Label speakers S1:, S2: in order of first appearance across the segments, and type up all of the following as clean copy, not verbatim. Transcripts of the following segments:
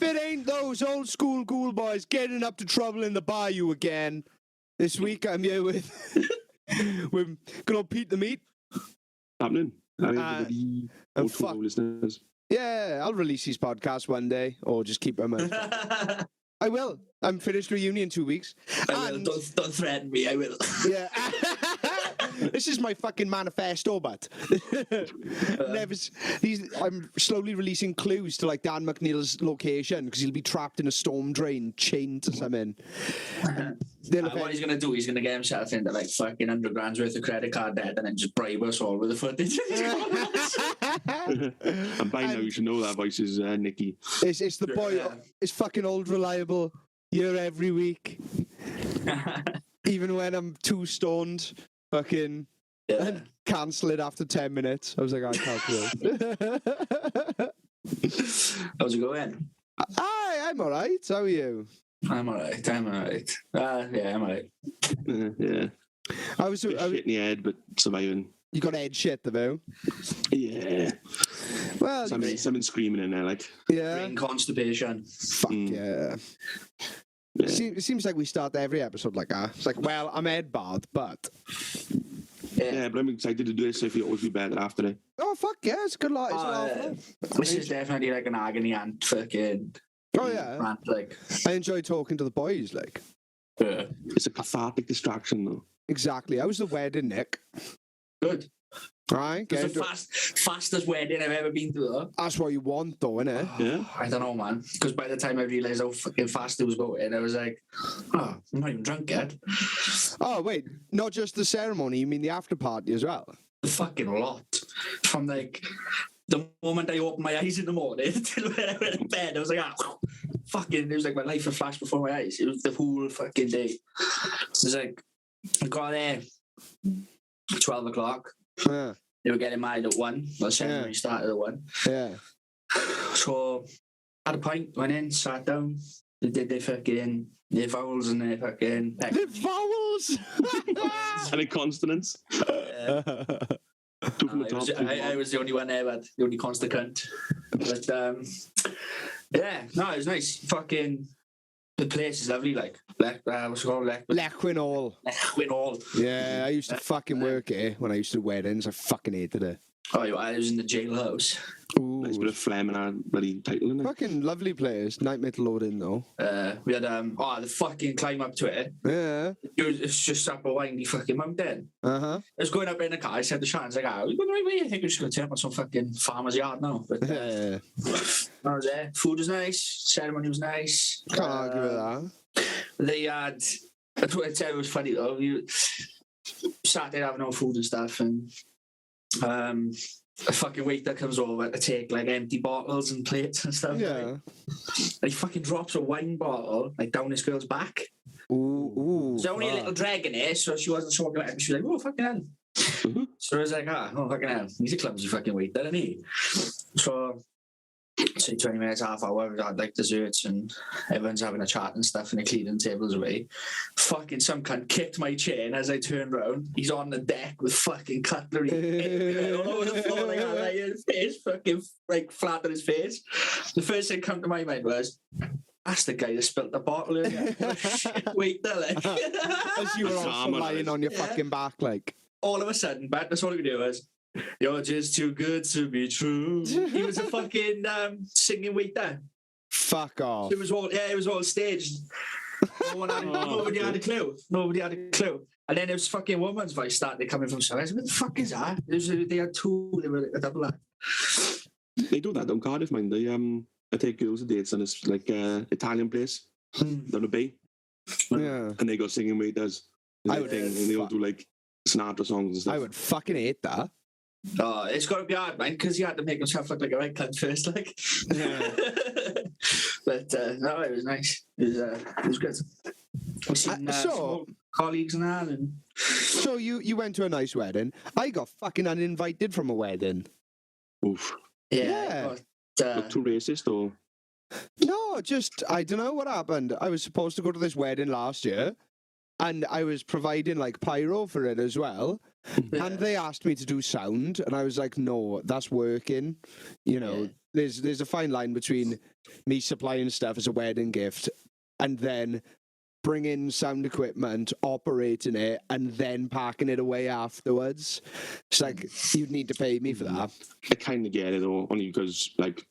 S1: If it ain't those old school ghoul boys getting up to trouble in the bayou again, this week I'm here with good old Pete the Meat.
S2: Happening. Everybody, all
S1: fuck.
S2: listeners.
S1: Yeah, I'll release his podcast one day, or just keep him out. I will. I'm finished reunion in 2 weeks.
S3: I will. Don't threaten me. I will.
S1: Yeah. This is my fucking manifesto, but I'm slowly releasing clues to like Dan McNeil's location because he'll be trapped in a storm drain, chained to something.
S3: What he's gonna do? He's gonna get himself into like fucking $100,000 worth of credit card debt and then just bribe us all with the footage.
S2: And by now you should know that voice is Nicky.
S1: It's the boy.
S3: Yeah.
S1: It's fucking old reliable. Here every week, even when I'm too stoned. Fucking and cancel it after 10 minutes. I was like, I can't do it.
S3: How's it going?
S1: Hi, I'm alright. How are you?
S3: I'm alright. Yeah, I'm alright.
S2: Yeah.
S1: I was
S2: shit in the head, but surviving.
S1: You got head shit, though.
S2: Yeah.
S1: Well,
S2: something screaming in there, like.
S1: Yeah.
S3: Brain constipation.
S1: Fuck yeah. It seems like we start every episode like that. It's like, well, I'm head bad, but.
S2: Yeah, but I'm excited to do this. I feel always be better after it.
S1: Oh fuck yeah, it's a good lot.
S3: This is definitely like an agony aunt fucking.
S1: Oh yeah.
S3: Rant, like.
S1: I enjoy talking to the boys, like.
S3: Yeah.
S2: It's a cathartic distraction, though.
S1: Exactly. How was the wedding, Nick?
S3: Good.
S1: Right.
S3: It's the fastest wedding I've ever been to, though.
S1: That's what you want, though, innit?
S2: Yeah.
S3: I don't know, man. Because by the time I realised how fucking fast it was going, I was like, oh, I'm not even drunk yet.
S1: Oh, wait. Not just the ceremony, you mean the after party as well?
S3: The fucking lot. From like the moment I opened my eyes in the morning till when I went to bed, I was like, fucking, it was like my life had flashed before my eyes. It was the whole fucking day. It was like, I got there 12 o'clock.
S1: Yeah.
S3: They were getting married at 1. The ceremony started at 1.
S1: Yeah.
S3: So, had a pint, went in, sat down. They did their fucking, their vowels and their fucking...
S1: The vowels!
S2: And the consonants.
S3: I was the only one there, but the only constant cunt. But, yeah, no, it was nice. Fucking... The place is lovely, like what's it called?
S1: Leckwin
S3: Hall.
S1: Yeah, I used to fucking work here when I used to do weddings. I fucking hated it.
S3: Oh, I was in the jailhouse.
S1: Ooh.
S2: Nice bit of phlegm in our bloody title, isn't it?
S1: Fucking lovely place. Nightmare to load in, though.
S3: We had the fucking climb up to it.
S1: Yeah.
S3: It's just up a windy fucking mountain.
S1: Uh-huh.
S3: I was going up in the car. I said to Sean, I was like, we're going the right way. I think we're just going to turn up on some fucking farmer's yard now. But
S1: Yeah.
S3: I was there. Food was nice. Ceremony was nice.
S1: Can't argue with that.
S3: They had... That's what I said. It was funny, though. You sat there having no food and stuff, and a fucking waiter comes over to take like empty bottles and plates and stuff.
S1: Yeah.
S3: Like, he fucking drops a wine bottle like down this girl's back.
S1: Ooh.
S3: There's only a little drag in it, so she wasn't smoking it. She was like, oh, fucking hell. So I was like, oh, fucking hell. He's a clumsy fucking waiter, isn't he? So, say 20 minutes, half hour, we had like desserts and everyone's having a chat and stuff and they're cleaning tables away. Fucking some cunt kicked my chair, and as I turned round, he's on the deck with fucking cutlery all over the floor, like his face fucking like flat on his face. The first thing come to my mind was, that's the guy that spilt the bottle earlier. Waiter, like.
S1: As you were also lying on your fucking back, like.
S3: All of a sudden, but that's all we could do was, you're just too good to be true. He was a fucking singing waiter.
S1: Fuck off.
S3: It was all staged. Nobody had a clue. And then it was fucking woman's voice started coming from somewhere. I said, what the fuck is that? They had two, they were a double act.
S2: They do that down Cardiff, mind. They take girls to dates and it's like Italian place down the bay.
S1: Yeah.
S2: And they go singing waiters. And they all do like Sinatra songs and stuff.
S1: I would fucking hate that.
S3: Oh, it's got to be hard, man, because he had to make himself look like a right cunt first, like. Yeah. But no, it was nice. It was good. We've seen some colleagues and that. And...
S1: So you went to a nice wedding. I got fucking uninvited from a wedding.
S2: Oof.
S3: Yeah.
S2: Not too racist, or?
S1: No, just, I don't know what happened. I was supposed to go to this wedding last year, and I was providing like pyro for it as well. And they asked me to do sound, and I was like, no, that's working. You know, there's a fine line between me supplying stuff as a wedding gift and then bringing sound equipment, operating it, and then packing it away afterwards. It's like, you'd need to pay me for that.
S2: I kind of get it, though, only because, like,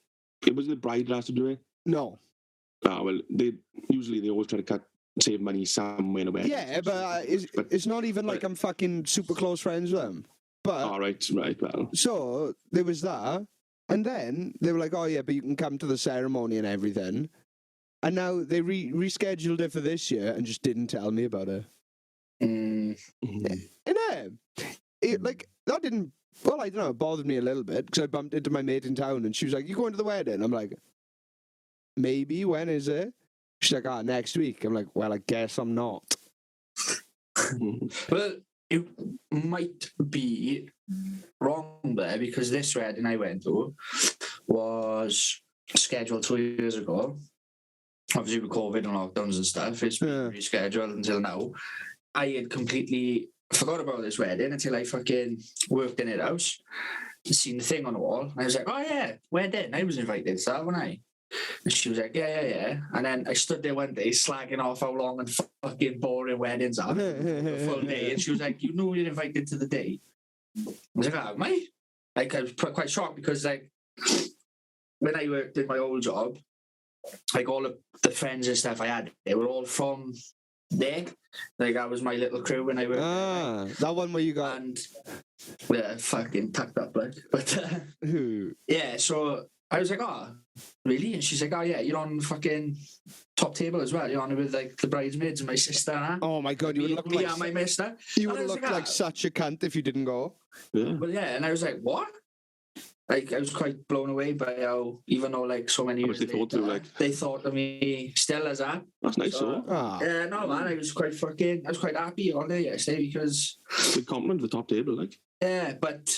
S2: it was the bride that has to do it.
S1: No.
S2: Ah, well, they always try to save money somewhere in a way.
S1: Yeah, but it's not even like I'm fucking super close friends with them. But
S2: all right, well.
S1: So there was that, and then they were like, "Oh yeah, but you can come to the ceremony and everything." And now they rescheduled it for this year and just didn't tell me about it. And like that didn't. Well, I don't know. It bothered me a little bit because I bumped into my mate in town, and she was like, "You going to the wedding?" I'm like, "Maybe. When is it?" She's like, next week. I'm like, well, I guess I'm not.
S3: Well, it might be wrong there because this wedding I went to was scheduled 2 years ago. Obviously with COVID and lockdowns and stuff, it's been rescheduled until now. I had completely forgot about this wedding until I fucking worked in it house, seen the thing on the wall. And I was like, oh yeah, wedding. I was invited to that, wasn't I? And she was like, yeah. And then I stood there one day slagging off how long and fucking boring weddings are. A full day. And she was like, you know you're invited to the day. I was like, am I? Like, I was quite shocked because, like, when I worked in my old job, like, all of the friends and stuff I had, they were all from there. Like, that was my little crew when I worked there.
S1: That one where you got...
S3: And, fucking tucked up, like. But, yeah, so... I was like, oh, really? And she's like, oh, yeah, you're on fucking top table as well. You're on with, like, the bridesmaids and my sister and that.
S1: Oh, my God, you would look like...
S3: and my mister.
S1: You would have looked like such a cunt if you didn't go.
S2: Yeah.
S3: But, yeah, and I was like, what? Like, I was quite blown away by how, even though, like, so many years later, they thought of me still as that.
S2: That's nice, though.
S3: Yeah, no, man, I was quite happy all day yesterday because...
S2: Good compliment to the top table, like.
S3: Yeah, but,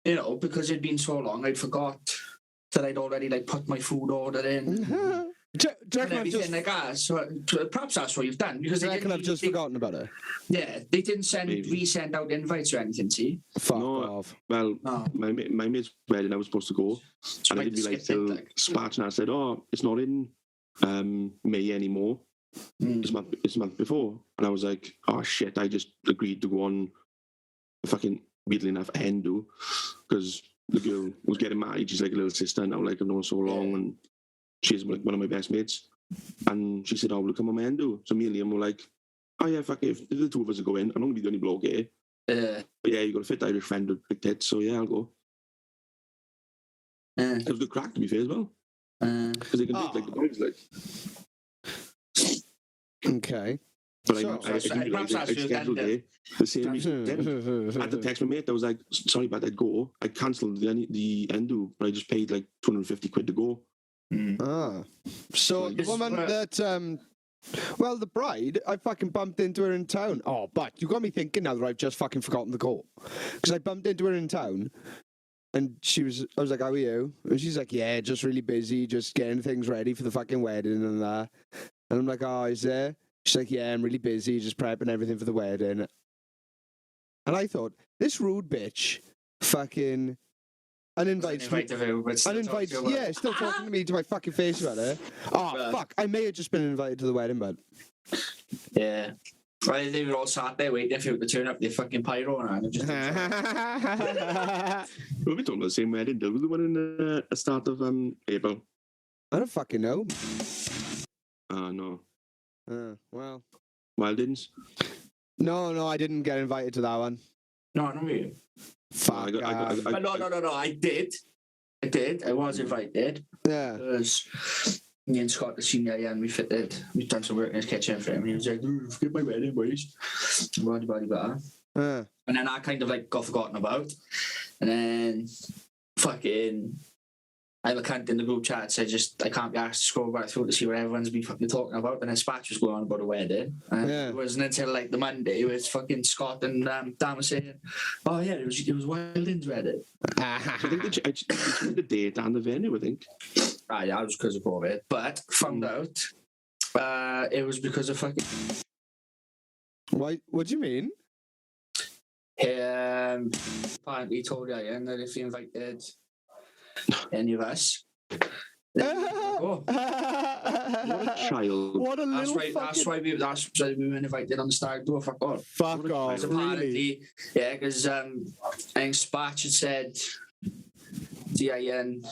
S3: you know, because it'd been so long, I'd forgot that I'd already, like, put my food order in. And everything like that. So perhaps that's what you've done. Because
S1: I reckon I've just forgotten about it.
S3: Yeah, they didn't resend out invites or anything, see?
S1: Fuck off.
S2: Well, my mate's wedding, I was supposed to go. So and I didn't be like, till Sparch, and I said, oh, it's not in May anymore. It's a month before. And I was like, oh, shit, I just agreed to go on a fucking, weirdly enough, Hindu. Because the girl was getting married. She's like a little sister now, like I've known her so long, and she's like one of my best mates. And she said, oh, will you come on my Hindu? So me and Liam were like, oh yeah, fuck it. If the two of us are going, I'm not going to be the only bloke here. But yeah, you got a fit Irish friend with big tits, so yeah, I'll go. It was good crack, to be fair, as well. Because they can do it like the boys, like.
S1: Okay.
S2: But I scheduled it the same weekend. I had to text my mate. I was like, sorry, but I'd go. I cancelled the Hindu, but I just paid like 250 quid to go.
S1: So the woman that, well, the bride, I fucking bumped into her in town. Oh, but you got me thinking now that I've just fucking forgotten to go. Because I bumped into her in town, and I was like, how are you? And she's like, yeah, just really busy, just getting things ready for the fucking wedding and that. And I'm like, oh, is there? She's like, yeah, I'm really busy, just prepping everything for the wedding. And I thought, this rude bitch fucking uninvites me. Yeah, still talking to me to my fucking face about it. Oh, fuck. I may have just been invited to the wedding, but...
S3: Yeah. Well, they were all sat there waiting for you to turn up their fucking pyro and just...
S2: Well, we're talking about the same wedding, did we? The one in the start of April.
S1: I don't fucking know.
S2: No.
S1: Well.
S2: Wildins?
S1: No, I didn't get invited to that one.
S3: No, not me.
S1: Fuck.
S3: No, I did. I was invited.
S1: Yeah.
S3: Because me and Scot, the senior, and we've done some work in his kitchen for him. And he was like, forget my wedding, boys. And then I kind of like got forgotten about. And then fucking... I have a cunt in the group chat, so I can't be asked to scroll back through to see what everyone's been fucking talking about. And then Spatch was going on about a wedding. And it wasn't until like the Monday where it's fucking Scott and Dan was saying, oh yeah, it was Wilding's wedding.
S2: I think they changed the date and the venue, I think.
S3: Yeah, it was because of COVID. But found out it was because of fucking...
S1: Why? What do you mean?
S3: Apparently told Ian that if he invited any of us, then he would go.
S2: What a child.
S1: What a little
S3: That's why we were invited on the stag do. Fuck off.
S1: Fuck off, really?
S3: Yeah, because I think Spatch had said to Ian,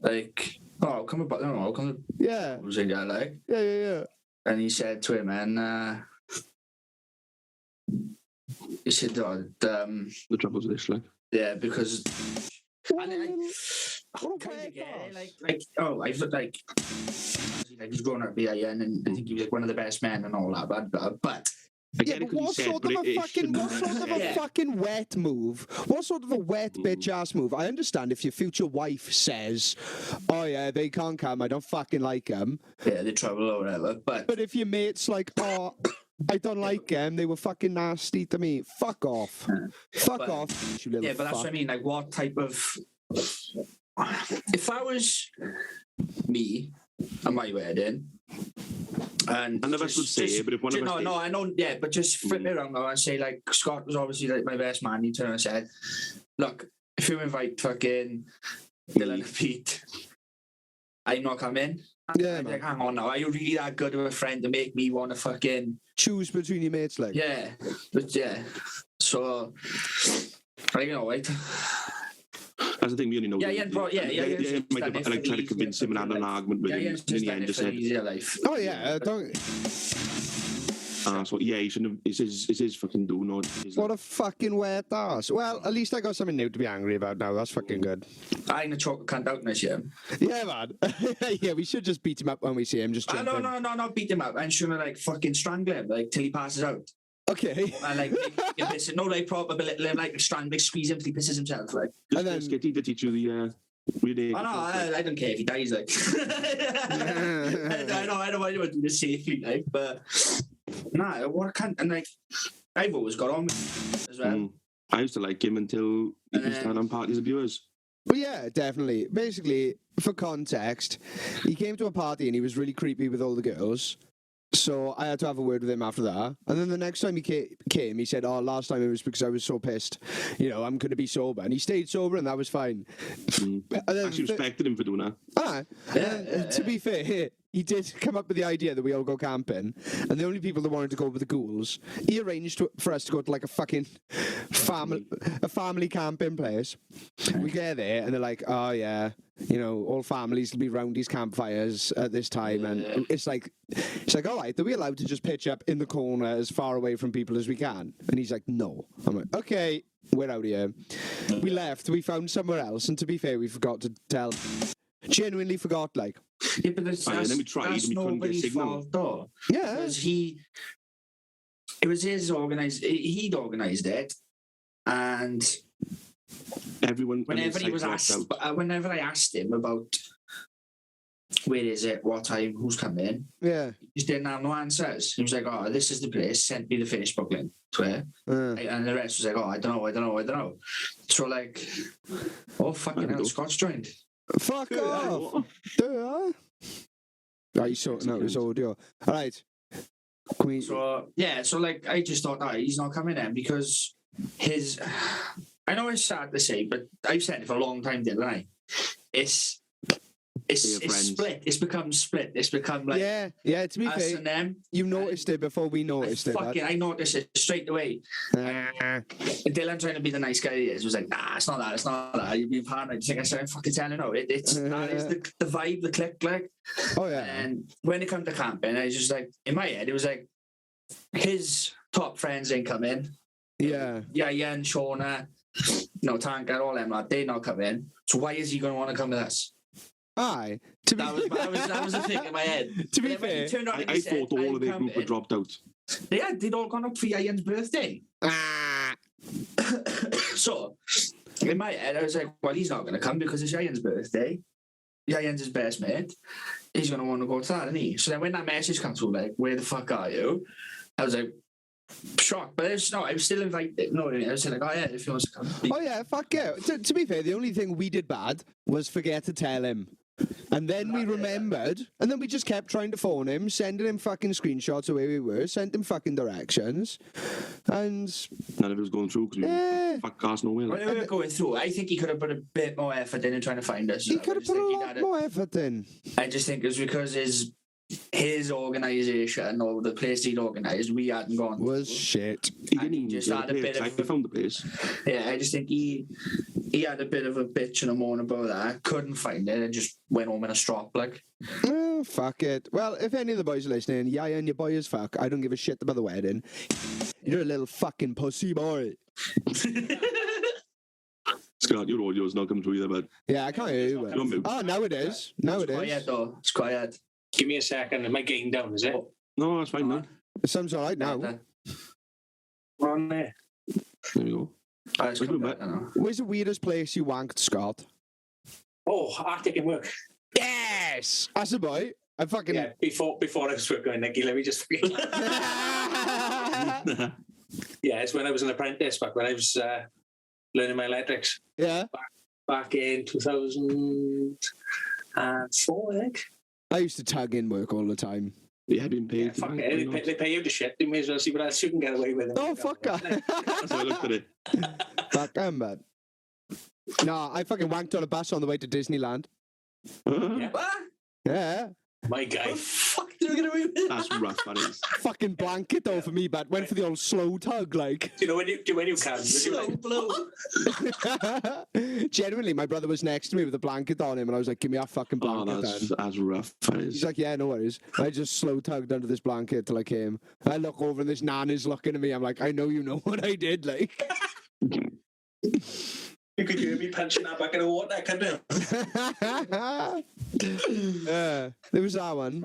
S3: like, oh, come about, no, come.
S1: Yeah.
S3: Was in there, like.
S1: Yeah.
S3: And he said to him, and he said, oh,
S2: the troubles with this, like.
S3: yeah, because.
S1: What
S3: And
S1: a
S3: I
S1: little
S3: kind of get it,
S1: ass.
S3: I felt like he's grown up to be Ian, and I think he was like one of the best men and all that, but
S1: Yeah, but what sort of a fucking wet move? What sort of a wet bitch ass move? I understand if your future wife says, "Oh yeah, they can't come. I don't fucking like them."
S3: yeah, they trouble or whatever. But
S1: if your mate's like, "Oh, I don't like them. They were fucking nasty to me." Fuck off. Fuck off. You little
S3: yeah, but that's what I mean. Like, what type of? If I was me at my wedding. And
S2: none of us would say it, but if one of us did.
S3: No, I know, yeah, but just flip it around now and say, like, Scott was obviously like my best man. He turned and said, look, if you invite fucking Dylan and Pete, I'm not coming.
S1: Yeah,
S3: I'm
S1: man.
S3: like, hang on now, are you really that good of a friend to make me want to fucking
S1: choose between your mates, like?
S3: Yeah, but yeah. So, I don't know, right?
S2: That's the thing, we only know.
S3: Yeah,
S2: might have like tried to convince him and had an argument with him, and in the end just said,
S1: "Oh yeah, don't."
S2: So yeah, he shouldn't have. It's his fucking do, not his.
S1: What a fucking wet ass. Well, at least I got something new to be angry about now. That's fucking good.
S3: I'm gonna choke a cunt out this year.
S1: Yeah, man. Yeah, we should just beat him up when we see him. Just
S3: no, not beat him up. I'm just gonna like fucking strangle him, like till he passes out.
S1: Okay.
S3: And like make him piss it. No, like proper, but like strangle, like squeeze him till he pisses himself, like.
S2: And then Skitty to teach you the.
S3: I don't care if he dies, like. I don't want to do the safety, like, but nah, what I can't, and like, I've always got on with him as well.
S2: I used to like him until he was stand on parties of viewers.
S1: Well, yeah, definitely. Basically, for context, he came to a party and he was really creepy with all the girls. So I had to have a word with him after that. And then the next time he came, he said, "Oh, last time it was because I was so pissed. You know, I'm going to be sober." And he stayed sober and that was fine.
S2: And then actually respected him for doing that.
S1: To be fair, he did come up with the idea that we all go camping. And the only people that wanted to go were the ghouls. He arranged for us to go to like a fucking family camping place. We get there and they're like, "Oh yeah, you know, all families will be round these campfires at this time." And it's like, all right, are we allowed to just pitch up in the corner as far away from people as we can? And he's like, "No." I'm like, "Okay, we're out of here." We left, we found somewhere else, and to be fair, we forgot to tell. Genuinely forgot, like.
S3: Yeah, but that's nobody's fault, though.
S1: Yeah.
S3: Because he'd organised it, and whenever I asked him about where is it, what time, who's coming,
S1: yeah,
S3: he just didn't have no answers. He was like, "Oh, this is the place, sent me the finished booklet," swear. And the rest was like, "Oh, I don't know." So like, oh fucking hell, Scott's joined.
S1: Fuck off. Right, he's sorting out his audio. All right.
S3: So like, I just thought, he's not coming in because I know it's sad to say, but I've said it for a long time, didn't I? It's split. It's become split. It's become like
S1: to be
S3: us
S1: fair,
S3: and them.
S1: You noticed it before we noticed it.
S3: I noticed it straight away. Dylan trying to be the nice guy he is was like, "Nah, it's not that. You've been paranoid." Just like I said, I'm fucking telling you, it's that is the vibe, the click, like.
S1: Oh yeah.
S3: And when it comes to camping, I was just like, in my head, it was like his top friends ain't coming.
S1: Yeah,
S3: and Shauna, Tanker, all them, like, they not come in. So why is he going to want to come with us?
S1: Aye.
S3: That was the thing in my head.
S1: To be fair,
S2: I thought all of their group were dropped out.
S3: They'd all gone up for Ian's birthday. So, in my head, I was like, well, he's not going to come because it's Ian's birthday. Ian's his best mate. He's going to want to go to that, isn't he? So then when that message comes through, like, "Where the fuck are you?" I was like, shocked, but I was still invited. No, I was like, "Oh yeah, if he wants to come."
S1: Oh yeah, fuck yeah. To be fair, the only thing we did bad was forget to tell him And then we remembered, and then we just kept trying to phone him, sending him fucking screenshots of where we were, sent him fucking directions, and
S2: none of it was going through because we were fuck cast nowhere.
S3: When we were going through, I think he could have put a bit more effort in trying to find us.
S1: he could have put a lot more effort in.
S3: I just think it was because his organisation or the place he'd organised, we hadn't gone.
S1: Was
S3: through.
S1: shit.
S2: He didn't even
S3: just
S2: get
S3: had
S2: the
S3: a
S2: place.
S3: bit
S2: I
S3: of
S2: found the place.
S3: Yeah, I just think he had a bit of a bitch and a moan about that. Couldn't find it and just went home in a strop like.
S1: Oh, fuck it. Well, if any of the boys are listening, yeah, and your boy is fuck. I don't give a shit about the wedding. You're a little fucking pussy boy.
S2: Scott, your audio's not coming through either, but
S1: Yeah, I can't hear you. But...
S2: Don't move.
S1: Oh, now it is. Now it
S3: It's quiet
S1: is.
S3: though. It's quiet.
S4: Give me a second. Am I getting down, is it?
S2: no, that's fine now.
S1: It sounds all right now.
S4: We're on there.
S2: There you go.
S3: It's
S2: Wait a
S3: come
S2: minute.
S3: back now.
S1: Where's the weirdest place you wanked, Scott?
S4: Oh, Arctic and work.
S1: Yes! That's a boy. I fucking...
S4: Yeah, before I was going, Nicky, let me just... Yeah, it's when I was an apprentice, back when I was learning my electrics.
S1: Yeah.
S4: Back in 2004, I think.
S1: I used to tug in work all the time.
S2: Yeah, been paid.
S4: Yeah, fuck it. They pay you the shit. You may as well see what else you can get away with.
S1: Oh, fuck that.
S2: That's how I looked at it.
S1: Fuck, I'm bad. Nah, I fucking wanked on a bus on the way to Disneyland.
S4: Yeah.
S3: What?
S1: Yeah.
S4: My guy.
S3: What the fuck did we get away with?
S2: That's rough, that is.
S1: Fucking blanket though for me, but went for the old slow tug, like.
S4: Do you know when you can?
S3: Slow blow.
S1: Genuinely, my brother was next to me with a blanket on him, and I was like, "Give me that fucking
S2: Oh,
S1: blanket." then.
S2: that's rough, that
S1: He's
S2: is.
S1: like, "Yeah, no worries." I just slow tugged under this blanket till I came. I look over and this nan is looking at me. I'm like, "I know you know what I did." Like,
S4: You could hear me punching that back in the water, couldn't you?
S1: yeah, there was that one.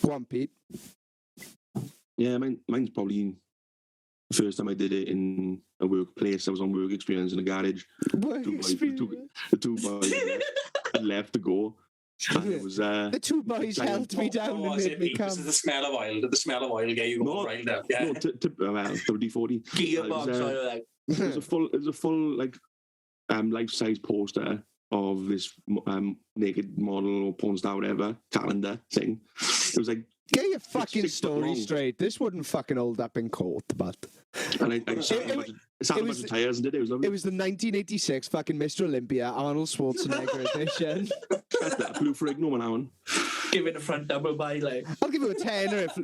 S1: Go on, Pete.
S2: Yeah, mine's probably the first time I did it in a workplace. I was on work experience in a garage.
S1: Work
S2: Two boys-
S1: experience.
S2: The two boys had left to go. And it was
S1: The two boys
S2: Giant-
S1: held me down and
S4: was
S1: made
S4: it
S1: me
S4: me?
S1: come.
S4: This is the smell of oil. Did the smell of oil get you
S2: No.
S4: all riled up? Yeah.
S2: no, WD-40.
S3: Gearbox, like.
S2: It was a full like life-size poster of this naked model or porn star, whatever, calendar thing. It was like,
S1: Get your fucking
S2: 6 foot
S1: story
S2: long.
S1: straight. This wouldn't fucking hold up in court, but
S2: and I sat on a
S1: it
S2: bunch
S1: was-
S2: of tires and did it. It was lovely.
S1: it was the 1986 fucking Mr. Olympia Arnold Schwarzenegger edition.
S2: That's that blue Ferrigno one, that one.
S3: Give it a front double by, like.
S1: I'll give you a tenner if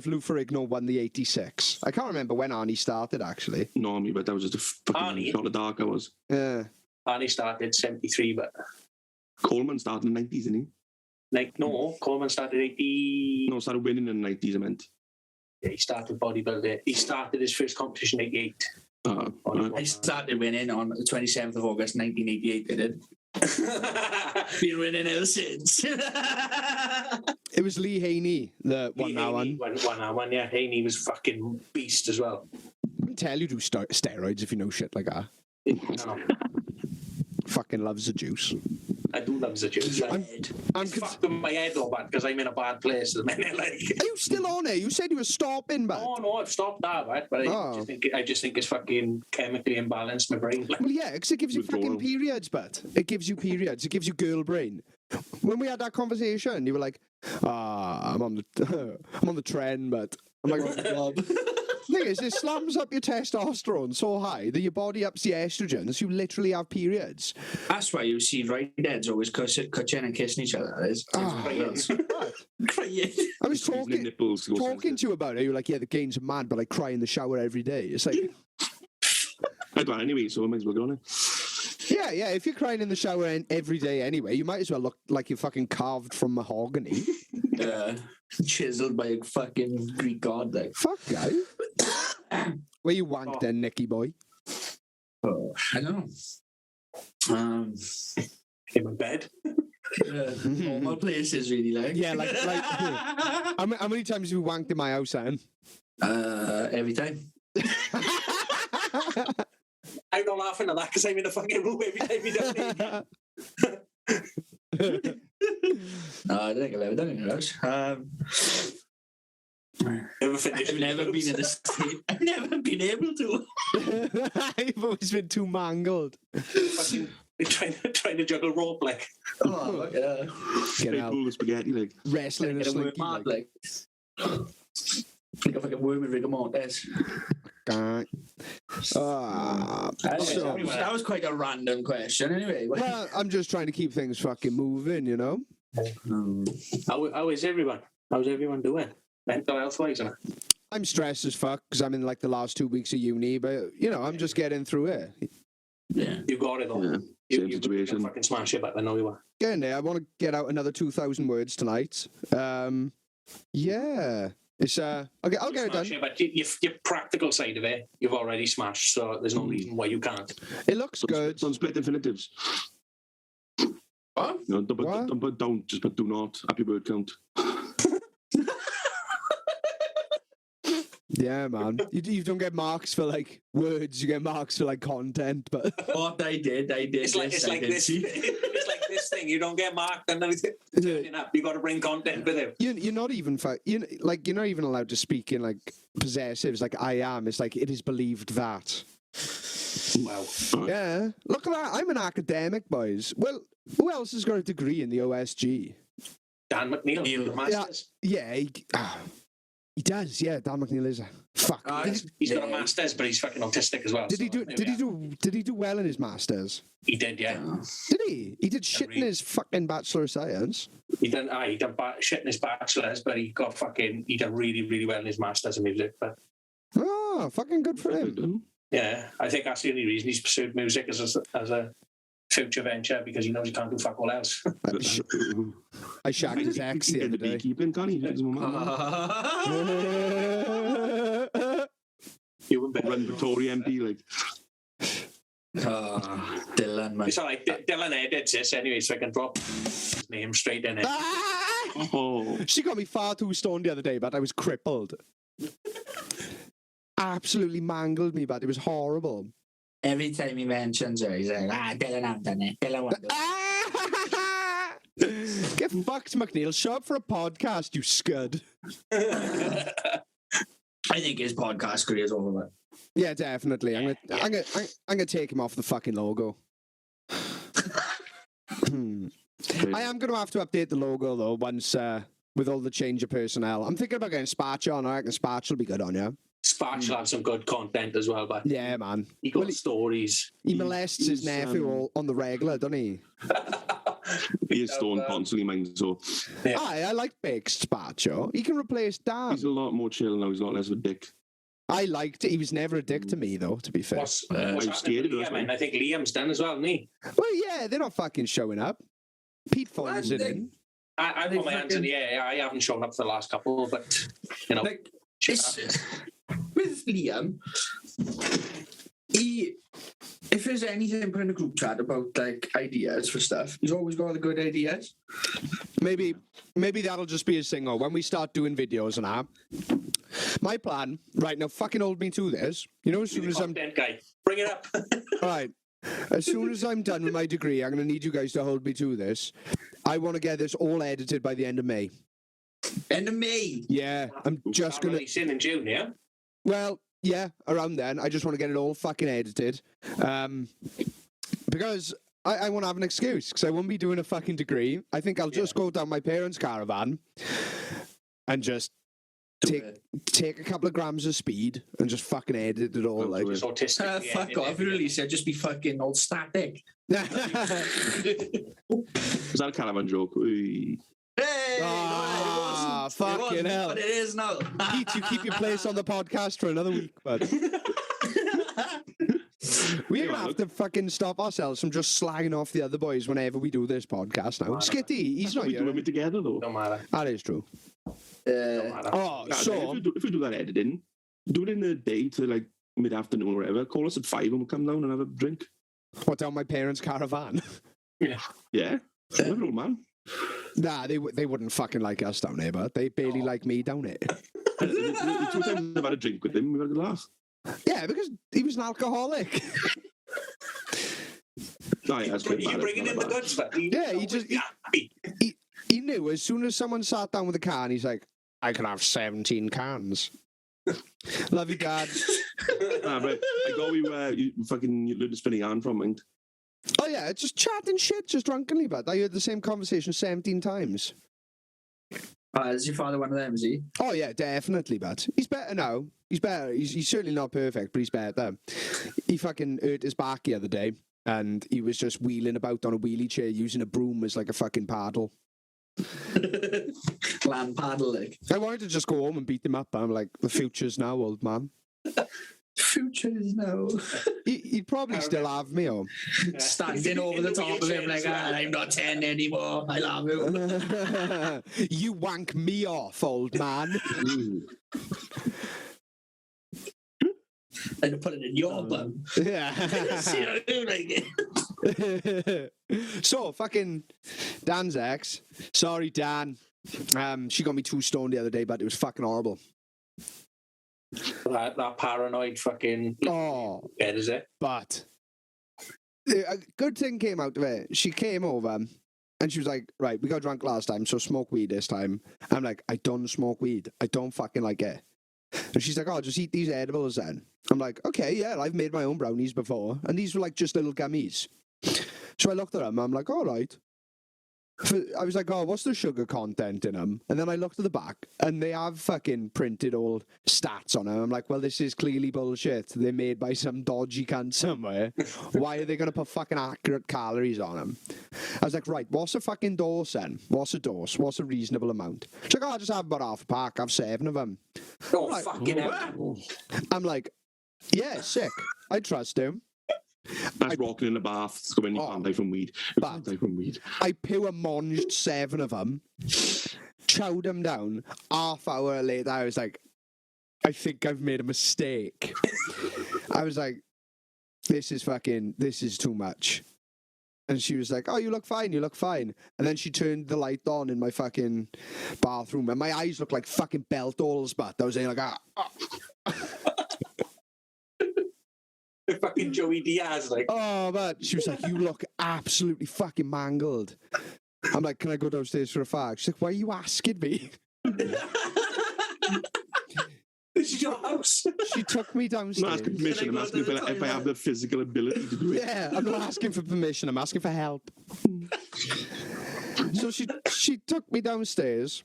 S1: Lou Ferrigno won the 86. I can't remember when Arnie started actually.
S2: No, me, but that was just a fucking
S4: Arnie?
S2: shot of dark. I was.
S1: Yeah.
S4: Arnie started 73, but
S2: Coleman started in the 90s, didn't
S4: no, Coleman started 80.
S2: he? No, started winning in the 90s, I meant.
S4: Yeah, he started bodybuilding. He started his first competition 88.
S3: I started winning on the 27th of August 1988, I did. Been winning ever since.
S1: It was Lee Haney that won that one.
S4: Won that one, yeah. Haney was fucking beast as well.
S1: I can tell you do steroids if you know shit like that.
S4: No,
S1: Fucking loves the juice.
S4: I do love the juice.
S1: I'm
S4: It's fucked with my head though, because I'm in a bad place at the minute. Like,
S1: Are you still on it? You said you were stopping, but
S4: no, I've stopped that, right? But I just think it's fucking chemically imbalanced my brain. Like,
S1: well, yeah, because it gives you fucking
S2: Withdrawal.
S1: periods, but it gives you periods. It gives you girl brain. When we had that conversation, you were like, I'm on the trend, but I'm like, thing is, it slams up your testosterone so high that your body ups the estrogens. You literally have periods.
S3: That's why you see right dads always cutting and kissing each other. It's crying. Crying.
S1: I was
S2: Squeezing the nipples to go
S1: talking to you about it. You were like, yeah, the gains are mad, but I cry in the shower every day. It's like,
S2: I do anyway, so I might as well get on it.
S1: yeah. If you're crying in the shower every day anyway, you might as well look like you're fucking carved from mahogany.
S3: Chiseled by a fucking Greek god. Like.
S1: Fuck, guy. Where you wanked then, Nicky boy?
S3: Oh, I don't know.
S4: in my bed.
S3: Normal places, really, like.
S1: Yeah, like how many times have you wanked in my house, then?
S3: Every time.
S4: I'm not laughing at that because I'm in the fucking room every time you don't need.
S3: No, I don't think I've ever done it in your house.
S4: Never finished.
S3: I've never been in a state. I've never been able to.
S1: I've always been too mangled.
S4: Fucking trying to juggle rope like.
S3: Oh, yeah.
S1: Get
S2: Big
S1: out.
S2: bowl of spaghetti, like.
S1: Wrestling and
S3: Get a worm
S1: slinky.
S3: out, like a fucking worm with rigor mortis.
S1: That
S3: That was quite a random question, anyway.
S1: well, I'm just trying to keep things fucking moving, you know?
S4: How is everyone? How's everyone doing? Mental health wise, isn't it?
S1: I'm stressed as fuck because I'm in like the last 2 weeks of uni, but you know, I'm just getting through it.
S3: Yeah.
S4: You got it all.
S2: Yeah, same
S4: You
S2: situation.
S4: fucking smash it, but I know you are.
S1: Getting there. I want to get out another 2,000 words tonight. Yeah. It's okay, I'll get it done.
S4: Smash it, but your practical side of it, you've already smashed, so there's no reason why you can't.
S1: It looks good.
S2: It's on split infinitives.
S3: What?
S2: No, don't put don't, just put do not. Happy word count.
S1: Yeah, man. You don't get marks for like words, you get marks for like content, but
S3: What I did.
S4: It's like this. It's like this thing. You don't get marked and everything. You got to bring content with it.
S1: you're not even you're not even allowed to speak in like possessives like I am. It's like it is believed that.
S4: Wow.
S1: Yeah. Look at that. I'm an academic, boys. Well, who else has got a degree in the OSG?
S4: Dan McNeil, your masters.
S1: Yeah, he does. Yeah, Dan McNeil is a fuck.
S4: He's got a masters, but he's fucking autistic as well.
S1: Did he do well in his masters?
S4: He did, yeah.
S1: Did he? He did shit in his fucking Bachelor of Science.
S4: He done shit in his bachelors, but he done really, really well in his masters in music. But
S1: Oh, fucking good for him.
S4: yeah, I think that's the only reason he's pursued music as a future venture, because he knows he can't do fuck all else.
S1: I shagged his ex the other day.
S2: Beekeeping, can't he?
S4: You and Ben.
S2: Run Victoria MP, like.
S3: Dylan, man.
S4: It's all right. Dylan edits this anyway, so I can drop his name straight in it.
S2: Oh.
S1: She got me far too stoned the other day, but I was crippled. Absolutely mangled me, but it was horrible.
S3: Every time he mentions her, he's like, Dylan, I've done it. Dylan won't do it.
S1: Get fucked, McNeil. Show up for a podcast, you scud.
S3: I think his podcast career is over, man.
S1: Yeah, definitely. I'm gonna take him off the fucking logo. I am gonna have to update the logo though once with all the change of personnel. I'm thinking about getting Sparch on. I reckon Sparch will be good on, yeah.
S4: Sparch will have some good content as well, but
S1: Yeah, man.
S4: he got stories.
S1: He molests his nephew on the regular, doesn't he?
S2: He is stoned constantly, mind, so
S4: Yeah.
S1: I like Big Sparcho. He can replace Dan.
S2: he's a lot more chill now. He's a lot less of a dick.
S1: I liked it. He was never a dick to me, though, to be fair.
S4: What's
S2: I'm scared
S4: happening
S2: of
S4: with
S2: us,
S4: Liam? And
S2: man.
S4: I think Liam's done as well, isn't he?
S1: Well, yeah, they're not fucking showing up. Pete phones it in.
S4: I put my hands in the air. I haven't shown up for the last couple, but, you know.
S3: Like, with Liam, if there's anything put in a group chat about like ideas for stuff, he's always got the good ideas.
S1: Maybe that'll just be his thing. Though. When we start doing videos and that, my plan, right now, fucking hold me to this. You know, as soon as I'm
S4: content guy. Bring it up.
S1: all right, as soon as I'm done with my degree, I'm going to need you guys to hold me to this. I want to get this all edited by the end of May.
S3: End of May.
S1: Yeah, I'm just going to.
S4: He's in June, yeah?
S1: Well, yeah, around then. I just want to get it all fucking edited. Because I want to have an excuse, because I won't be doing a fucking degree. I think I'll just go down my parents' caravan and just take a couple of grams of speed and just fucking edit it all. Like,
S4: Just autistic.
S3: Fuck off, really said just be fucking old static.
S2: Is that a caravan joke? Oy.
S3: Hey,
S1: fucking hell.
S3: But it is now.
S1: Pete, you keep your place on the podcast for another week, bud. We're going to have to fucking stop ourselves from just slagging off the other boys whenever we do this podcast now. Skitty, he's not
S2: We
S1: here.
S2: doing it together, though.
S4: Don't matter.
S1: That is true.
S4: Don't matter.
S1: Oh,
S2: Yeah,
S1: so...
S2: if we do that editing, do it in the day to like mid-afternoon or whatever. Call us at 5 and we'll come down and have a drink.
S1: What, down my parents' caravan?
S2: Yeah. Never old man.
S1: Nah, they wouldn't fucking like us down there, but they barely like me down there.
S2: The 2 times I've had a drink with him, we've had a laugh.
S1: Yeah, because he was an alcoholic.
S2: No, yeah, that's quite
S4: You're
S2: bad.
S4: bringing in the goods, but
S1: Yeah, he just-
S4: happy.
S1: He knew as soon as someone sat down with a can, he's like, I can have 17 cans. Love you, Dad.
S2: Nah, but I got you fucking learned to spin a yarn from, and
S1: Oh yeah, just chatting shit, just drunkenly, but I heard the same conversation 17 times.
S3: Is your father one of them, is he?
S1: Oh yeah, definitely, but he's better now. He's better. He's certainly not perfect, but he's better. He fucking hurt his back the other day, and he was just wheeling about on a wheelie chair using a broom as like a fucking paddle.
S3: Land paddle, like.
S1: I wanted to just go home and beat him up, but I'm like, the future's now, old man.
S3: Future is now.
S1: He'd probably still have me home.
S3: Standing over the top of him like, I'm not 10 anymore. I love you.
S1: You wank me off, old man.
S3: And put it in your bum.
S1: Yeah.
S3: See what I do, like.
S1: So, fucking Dan's ex. Sorry, Dan. She got me too stoned the other day, but it was fucking horrible.
S4: That paranoid fucking head, is it?
S1: But a good thing came out of it. She came over and she was like, right, we got drunk last time, so smoke weed this time. I'm like, I don't smoke weed. I don't fucking like it. And she's like, oh, just eat these edibles then. I'm like, okay, yeah, I've made my own brownies before. And these were like just little gummies. So I looked at them. I'm like, all right. I was like, oh, what's the sugar content in them? And then I looked at the back, and they have fucking printed all stats on them. I'm like, well, this is clearly bullshit. They're made by some dodgy cunt somewhere. Why are they going to put fucking accurate calories on them? I was like, right, what's a fucking dose then? What's a dose? What's a reasonable amount? She's like, oh, I'll just have about half a pack. Have 7 of them.
S3: Oh, like, fucking hell.
S1: I'm like, yeah, sick. I trust him.
S2: That's rocking in the bath when you can't die from weed.
S1: I pure monged 7 of them, chowed them down. Half hour later, I was like, I think I've made a mistake. I was like, this is too much. And she was like, oh, you look fine. And then she turned the light on in my fucking bathroom, and my eyes looked like fucking belt balls, but I was saying like,
S4: Fucking Joey Diaz, like.
S1: oh, man. She was like, you look absolutely fucking mangled. I'm like, can I go downstairs for a fag? She's like, why are you asking me?
S4: This is your house.
S1: She took me downstairs.
S2: I'm not asking permission. I'm asking if I have the physical ability to do it.
S1: Yeah, I'm not asking for permission. I'm asking for help. So she took me downstairs.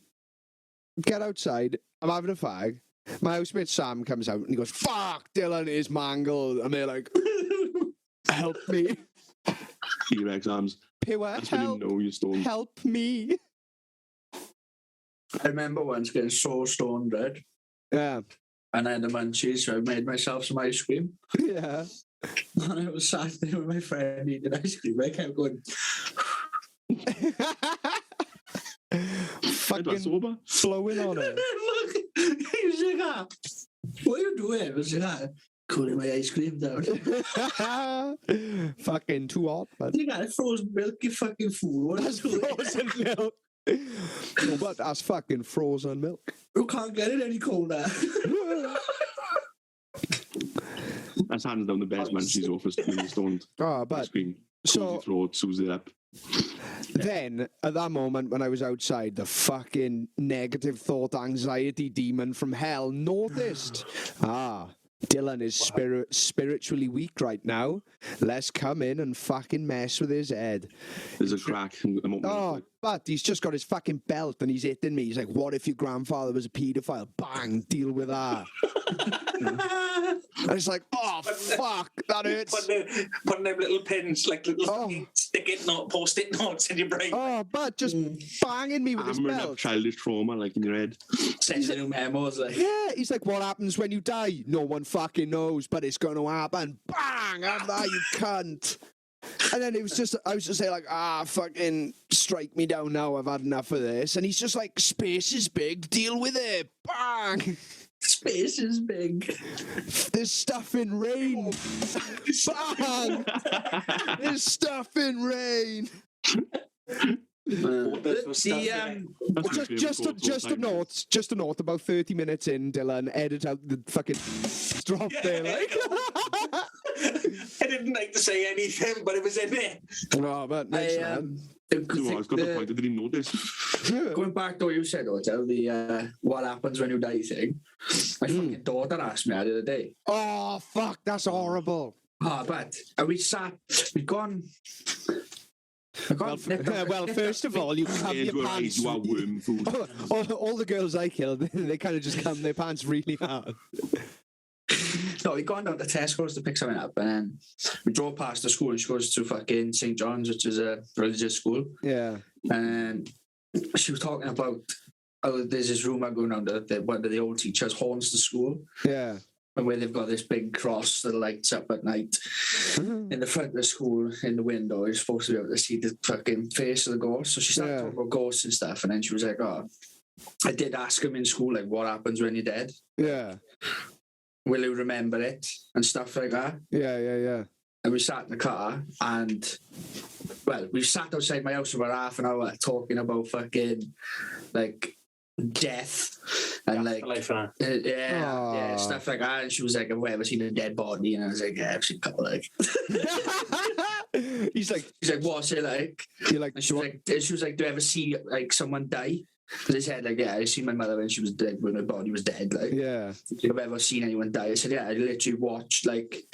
S1: Get outside. I'm having a fag. My housemate Sam comes out and he goes, fuck, Dylan is mangled. And they're like, help me.
S2: T-Rex arms.
S1: Pure
S2: That's when you know you're stoned.
S1: help me.
S3: I remember once getting so stoned, right?
S1: Yeah.
S3: And I had the munchies, so I made myself some ice cream.
S1: Yeah.
S3: And I was sat there with my friend eating ice cream. I kept going,
S1: fucking
S2: sober.
S1: flowing on it.
S3: look, he was like, what are you doing? I was like, cooling my ice cream down.
S1: Fucking too hot, man.
S3: You got frozen milk, you fucking fool. What
S1: That's
S3: is doing?
S1: frozen milk. No, but that's fucking frozen milk.
S3: You can't get it any colder.
S2: That's hands down the best munchies off us when you're stoned.
S1: Oh,
S2: Ice
S1: but
S2: cream.
S1: so-
S2: Cools your throat, soothes it up.
S1: then, at that moment when I was outside, the fucking negative thought anxiety demon from hell noticed. Dylan is spiritually weak right now. Let's come in and fucking mess with his head.
S2: There's a crack.
S1: But he's just got his fucking belt and he's hitting me. He's like, what if your grandfather was a paedophile? Bang, deal with that. And it's like, oh, fuck, that hurts.
S4: Putting them little pins, like little stick-it note, post-it notes in your brain.
S1: Oh, but just banging me with his
S2: Hammering
S1: belt.
S2: up childish trauma, like, in your head.
S3: Sending new memos, like.
S1: Yeah, he's like, what happens when you die? No one fucking knows, but it's going to happen. Bang! I'm there, you cunt. And then I was just saying like, fucking strike me down now. I've had enough of this. And he's just like, space is big. Deal with it. Bang!
S3: Space is big.
S1: There's stuff in rain. Bang! There's stuff in rain. Just a note. About 30 minutes in, Dylan, edit out the fucking drop there. Like,
S4: I didn't like to say anything, but it was in there.
S1: Oh, but nice, man.
S2: I've got the point. I didn't know this.
S3: Going back to what you said, Hotel, the what happens when you die thing. My fucking daughter asked me the other day.
S1: Oh, fuck, that's horrible.
S3: but we'd gone.
S1: Well, first of all, you come your pants.
S2: You are worm food.
S1: All the girls I killed, they kind of just come their pants really hard.
S3: No, we'd gone down to Tesco's to pick something up, and then we drove past the school, and she goes to fucking St. John's, which is a religious school.
S1: Yeah.
S3: And she was talking about how there's this rumour going on that one of the old teachers haunts the school.
S1: Yeah.
S3: And where they've got this big cross that lights up at night in the front of the school in the window. You're supposed to be able to see the fucking face of the ghost. So she started talking about ghosts and stuff, and then she was like, "Oh, I did ask him in school, like, what happens when you're dead?
S1: Yeah.
S3: Will you remember it?" and stuff like that.
S1: Yeah.
S3: And we sat in the car, and well, we sat outside my house for about half an hour talking about fucking like death and like stuff like that. And she was like, "Have you ever seen a dead body?" And I was like, "Yeah, I've seen a couple." Like,
S1: she's like,
S3: "What's it like?"
S1: You're like,
S3: and she was like, "Do you ever see like someone die?" Because I said, like, "Yeah, I seen my mother when she was dead, when her body was dead." Like,
S1: yeah.
S3: "Have you ever seen anyone die?" I said, "Yeah, I literally watched like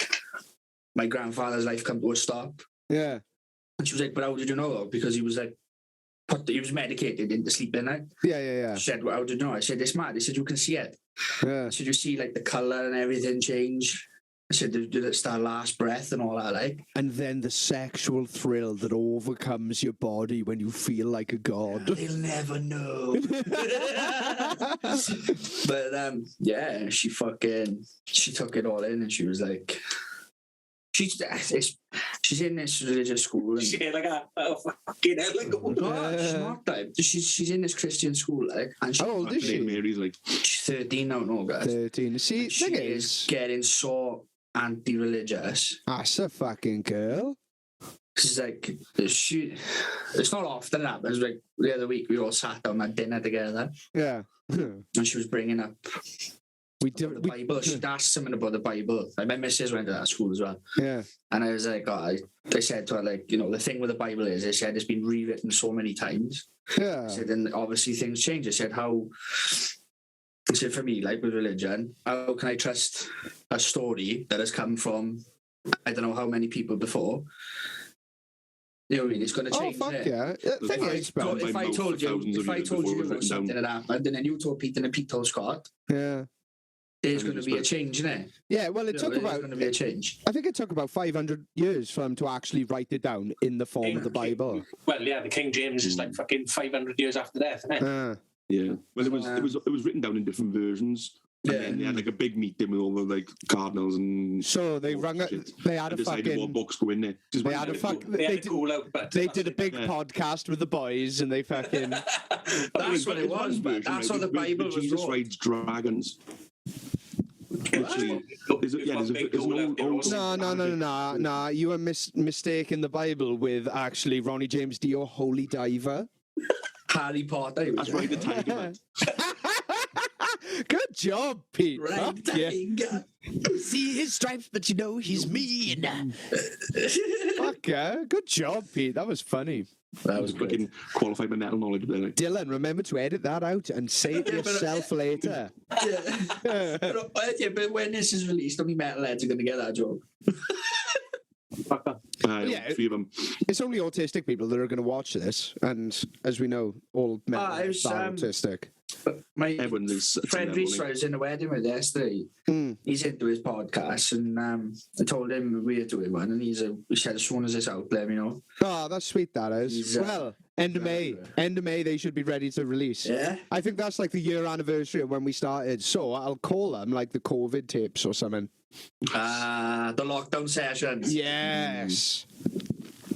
S3: my grandfather's life come to a stop."
S1: Yeah.
S3: And she was like, "But how did you know though?" Because he was like, he was medicated into sleep at night.
S1: Yeah.
S3: She said, "Well, how did you know?" I said, "It's mad." I said, "You can see it."
S1: Yeah.
S3: I said, "You see like the colour and everything change." I said, "Did it start last breath and all that?" Like,
S1: and then the sexual thrill that overcomes your body when you feel like a god.
S3: They'll never know. But yeah, she took it all in, and she was like, she's in this religious school. And,
S4: she's like fucking hell, like, oh God.
S3: She's not like, she's in this Christian school, like, and
S1: how old is she?
S2: Mary's like,
S3: she's 13 now in August.
S1: 13. See,
S3: she is getting so anti-religious.
S1: That's a fucking girl.
S3: She's like, it's not often it happens. Like the other week, we all sat down at dinner together.
S1: Yeah.
S3: And she was bringing up the Bible. She'd asked something about the Bible. Like, my missus went to that school as well.
S1: Yeah.
S3: And I was like, I said to her, like, you know, the thing with the Bible is, I said, it's been rewritten so many times.
S1: Yeah.
S3: I said, and obviously things change. I said, I said, for me, like with religion, how can I trust a story that has come from, I don't know how many people before? You know what I mean? It's going to change.
S1: Oh, fuck yeah.
S3: If I told you about something that happened, and then you told Pete, and then Pete told Scott,
S1: yeah,
S3: there's going to be a change, isn't it?
S1: Yeah, well, it took about...
S3: There's going to be a change.
S1: I think it took about 500 years for them to actually write it down in the form of the Bible.
S4: Well, yeah, the King James is like fucking 500 years after death, isn't it?
S2: Yeah. Well, it was written down in different versions. And then they had like a big meeting with all the like cardinals and.
S1: So they they had a
S2: decided
S1: fucking.
S2: What books go in there.
S1: They did a big podcast with the boys, and they fucking.
S3: That's what it was, but that's what the Bible was.
S2: Jesus rides dragons. Actually, there's an old.
S1: No. You were mistaking the Bible with actually Ronnie James Dio, Holy Diver.
S3: Harry Potter.
S2: That's right, the Tiger Man.
S1: Good job, Pete.
S3: Right,
S1: yeah. See his stripes, but you know he's mean. Fuck yeah. Good job, Pete. That was funny.
S2: That was fucking qualified by metal knowledge. Like.
S1: Dylan, remember to edit that out and say it yourself later.
S3: But when this is released, only metalheads are going to get that joke.
S2: Three of them.
S1: It's only autistic people that are going to watch this, and as we know, all men are autistic.
S3: My friend Reese, I was in a wedding with yesterday. He's into his podcast, and I told him we were doing one, and he said, as soon as it's out, let me know.
S1: Oh, that's sweet, that is. Well, end of May, they should be ready to release.
S3: Yeah.
S1: I think that's like the year anniversary of when we started, so I'll call them like the COVID tapes or something.
S3: The lockdown sessions.
S1: Yes.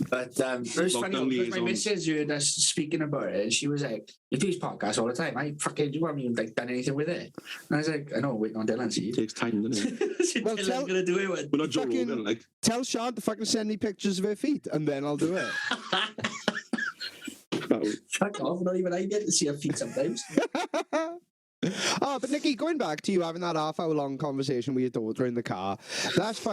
S3: But it was funny because my missus heard us speaking about it, and she was like, "You do these podcasts all the time. I fucking you haven't even like done anything with it." And I was like, "I know, waiting on Dylan. See,
S2: it takes time, doesn't it?"
S3: Well, Dylan's gonna do it.
S2: We're not Joe Rogan, like.
S1: Tell Sean to fucking send me pictures of her feet, and then I'll do it.
S3: Fuck off! Not even I get to see her feet sometimes.
S1: Oh, but Nicky, going back to you having that half-hour-long conversation with your daughter in the car, that's